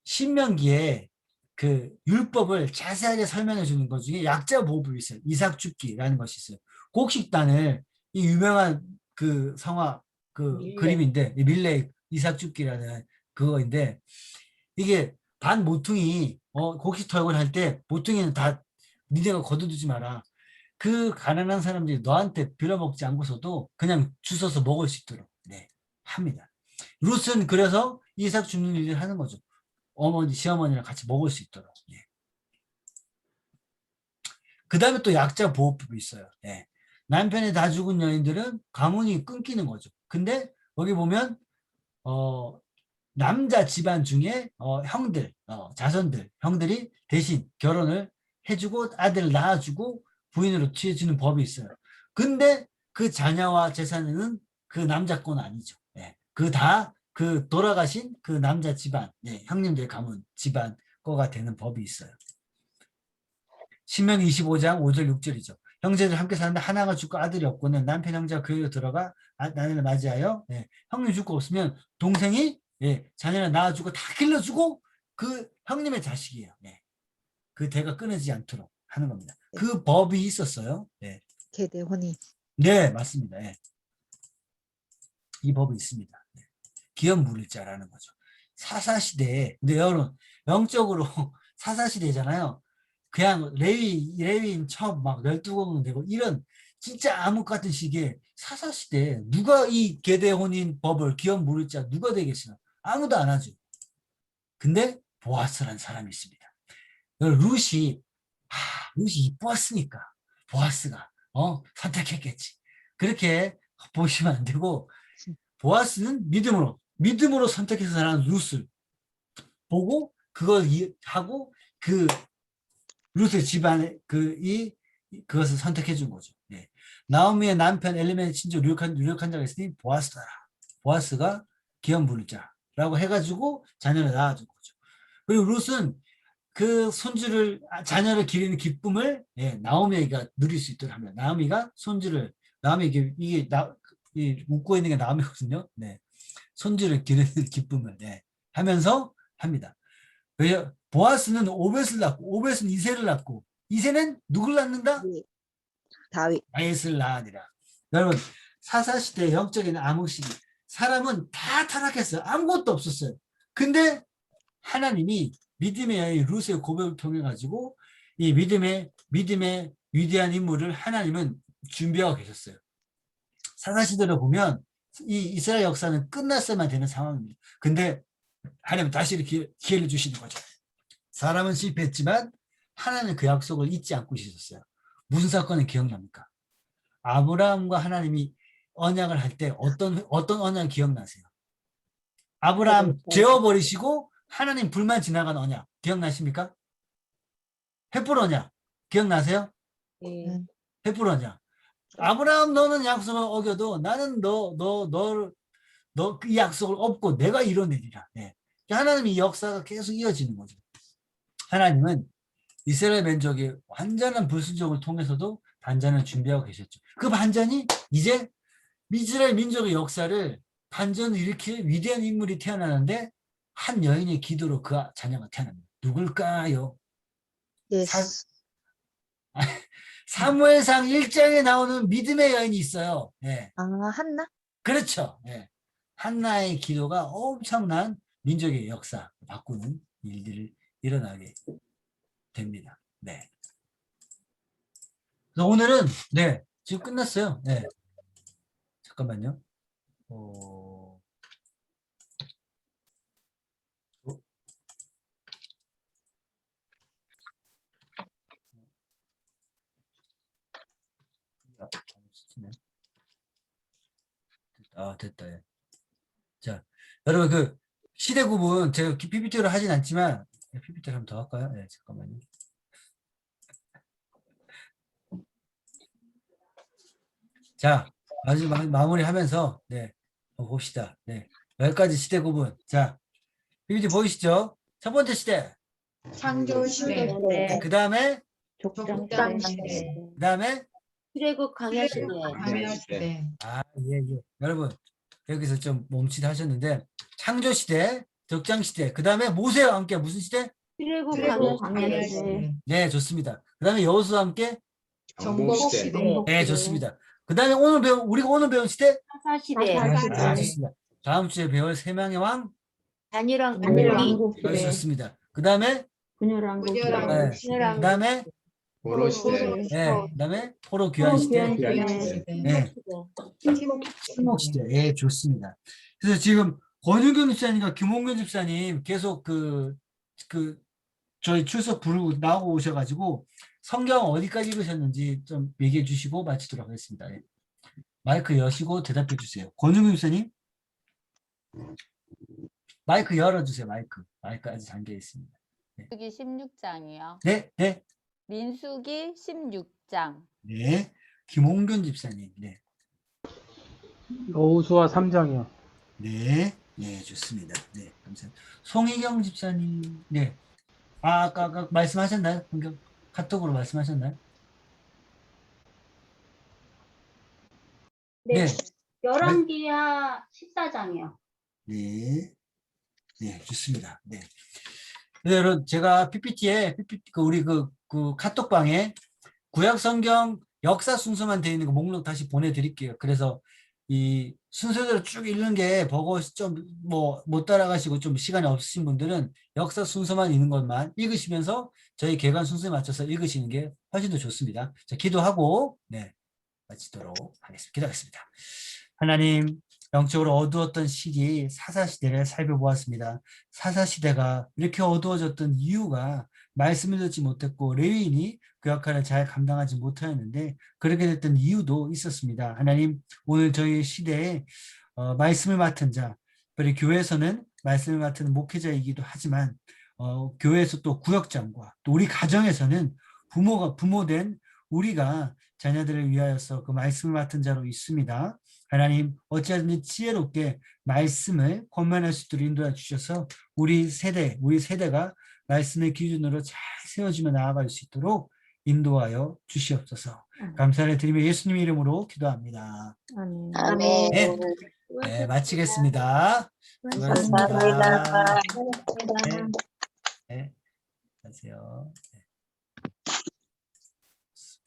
신명기에 그 율법을 자세하게 설명해 주는 것 중에 약자 보호법이 있어요. 이삭 죽기라는 것이 있어요. 곡식단을 이 유명한 그 성화 그림인데 밀레 이삭 죽기라는 그거인데 이게 반 모퉁이 곡식 털고 할 때 모퉁이는 다 니네가 거둬두지 마라. 그 가난한 사람들이 너한테 빌어먹지 않고서도 그냥 주워서 먹을 수 있도록 합니다. 룻은 그래서 이삭 죽는 일을 하는 거죠. 시어머니랑 같이 먹을 수 있도록. 그 다음에 또 약자 보호법이 있어요. 남편이 다 죽은 여인들은 가문이 끊기는 거죠. 근데 여기 보면 남자 집안 중에 형들, 자손들, 형들이 대신 결혼을 해주고 아들을 낳아주고 부인으로 취해주는 법이 있어요. 근데 그 자녀와 재산은 그 남자 건 아니죠. 그 돌아가신 그 남자 집안, 형님들 가문 집안 거가 되는 법이 있어요. 신명기 25장 5절 6절이죠. 형제들 함께 사는데 하나가 죽고 아들이 없고는 남편 형제가 교회로 들어가 나를 맞이하여 형님 죽고 없으면 동생이 자녀를 낳아주고 다 길러주고 그 형님의 자식이에요. 그 대가 끊어지지 않도록 하는 겁니다. 그 법이 있었어요. 네, 계대 혼인. 네 맞습니다. 예. 이 법이 있습니다. 네. 기업물일자라는 거죠. 사사시대에, 근데 여러분, 영적으로 사사시대잖아요. 그냥 레위인 첩 막 12공은 되고, 이런 진짜 암흑 같은 시기에 사사시대에 누가 이 계대혼인 법을 기업물일자 누가 되겠어요? 아무도 안 하죠. 근데 보아스라는 사람이 있습니다. 룻이, 룻이 이뻤으니까 보아스가 선택했겠지. 그렇게 보시면 안 되고, 보아스는 믿음으로 선택해서 사는 룻을 보고 그걸 하고 그 룻의 집안에 그것을 선택해 준 거죠. 네. 나오미의 남편 엘리멜의 친족 유력한 자가 있으니 보아스더라. 보아스가 기업물자라고 해가지고 자녀를 낳아준 거죠. 그리고 룻은 그 자녀를 기르는 기쁨을 나오미가 누릴 수 있도록 합니다. 나오미 이게 웃고 있는 게 나오미거든요. 네. 손주를 기르는 기쁨을 하면서 합니다. 왜 보아스는 오벳을 낳고 오벳은 이새를 낳고 이새는 누굴 낳는다? 다윗. 다윗을 낳으니라. 여러분 사사시대 영적인 암흑시기 사람은 다 타락했어요. 아무것도 없었어요. 근데 하나님이 믿음의 여인 룻의 고백을 통해 가지고 이 믿음의 위대한 인물을 하나님은 준비하고 계셨어요. 사사시대를 보면 이 이스라엘 역사는 끝났어야만 되는 상황입니다. 근데 하나님은 다시 이렇게 기회를 주시는 거죠. 사람은 실패했지만 하나님은 그 약속을 잊지 않고 있었어요. 무슨 사건이 기억납니까? 아브라함과 하나님이 언약을 할 때 어떤 언약 기억나세요? 아브라함 재워버리시고 하나님 불만 지나간 언약 기억나십니까? 횃불 언약 기억나세요? 횃불 언약. 아브라함 너는 약속을 어겨도 나는 너 그 약속을 업고 내가 이뤄내리라. 네. 하나님의 역사가 계속 이어지는 거죠. 하나님은 이스라엘 민족의 완전한 불순종을 통해서도 반전을 준비하고 계셨죠. 그 반전이 이제 이스라엘 민족의 역사를 반전을 일으킬 위대한 인물이 태어나는데 한 여인의 기도로 그 자녀가 태어납니다. 누굴까요? 예수. 사무엘상 1장에 나오는 믿음의 여인이 있어요. 네. 한나? 그렇죠. 네. 한나의 기도가 엄청난 민족의 역사 바꾸는 일들이 일어나게 됩니다. 네. 그래서 오늘은 지금 끝났어요. 네. 잠깐만요. 됐다. 예. 자, 여러분 그 시대 구분 제가 PPT로 하진 않지만 PPT를 한번 더 할까요? 네, 잠깐만요. 자, 마지막 마무리하면서 봅시다. 네, 여기까지 시대 구분. 자, PPT 보이시죠? 첫 번째 시대. 창조 시대, 그 다음에 족장 시대. 그 다음에 출애굽 광야 시대. 광야 시대, 예. 여러분 여기서 좀 멈칫 하셨는데 창조 시대, 적장 시대, 그 다음에 모세와 함께 무슨 시대? 출애굽 광야 광야 시대. 시대, 네, 좋습니다. 그 다음에 여호수아와 함께 정복 시대, 네, 좋습니다. 그 다음에 우리가 오늘 배운 시대? 사사 시대. 좋습니다. 다음 주에 배울 세명의 왕? 단일왕 왕국 여기 시대. 좋습니다. 그 다음에 분열왕국 시대. 그 다음에 포로 시대, 그 다음에 포로 귀환 시대. 네, 침묵 시대. 예, 좋습니다. 그래서 지금 권윤경 집사님과 김홍균 집사님 계속 저희 출석 부르고 나오고 오셔가지고 성경 어디까지 읽으셨는지 좀 얘기해 주시고 마치도록 하겠습니다. 예. 마이크 여시고 대답해 주세요. 권윤경 집사님. 마이크 열어주세요. 마이크 아직 잠겨 있습니다. 민수기 16장이요. 네. 민수기 16장. 네. 김홍균 집사님. 네. 여호수아 3장이요. 네, 좋습니다. 네, 감사합니다. 송희경 집사님, 네. 아까 말씀하셨나요? 카톡으로 말씀하셨나요? 네. 열왕기하 14장이요. 네, 좋습니다. 네. 여러분, 제가 PPT에 우리 그 카톡방에 구약 성경 역사 순서만 되어 있는 거 목록 다시 보내드릴게요. 그래서 이 순서대로 쭉 읽는 게 버거워서 좀 뭐 못 따라가시고 좀 시간이 없으신 분들은 역사 순서만 있는 것만 읽으시면서 저희 개관 순서에 맞춰서 읽으시는 게 훨씬 더 좋습니다. 자, 기도하고 네, 마치도록 하겠습니다. 기도하겠습니다. 하나님, 영적으로 어두웠던 시기 사사시대를 살펴보았습니다. 사사시대가 이렇게 어두워졌던 이유가 말씀을 듣지 못했고 레위인이 그 역할을 잘 감당하지 못하였는데 그렇게 됐던 이유도 있었습니다. 하나님, 오늘 저희 시대에 말씀을 맡은 자, 특별히 교회에서는 말씀을 맡은 목회자이기도 하지만 교회에서 또 구역장과 또 우리 가정에서는 부모된 우리가 자녀들을 위하여서 그 말씀을 맡은 자로 있습니다. 하나님, 어찌하든지 지혜롭게 말씀을 권면할 수 있도록 인도해 주셔서 우리 세대가 말씀의 기준으로 잘 세워지며 나아갈 수 있도록 인도하여 주시옵소서. 감사를 드리며 예수님 이름으로 기도합니다. 아멘. 네, 네, 마치겠습니다. 수고하셨습니다. 네, 네, 안녕하세요.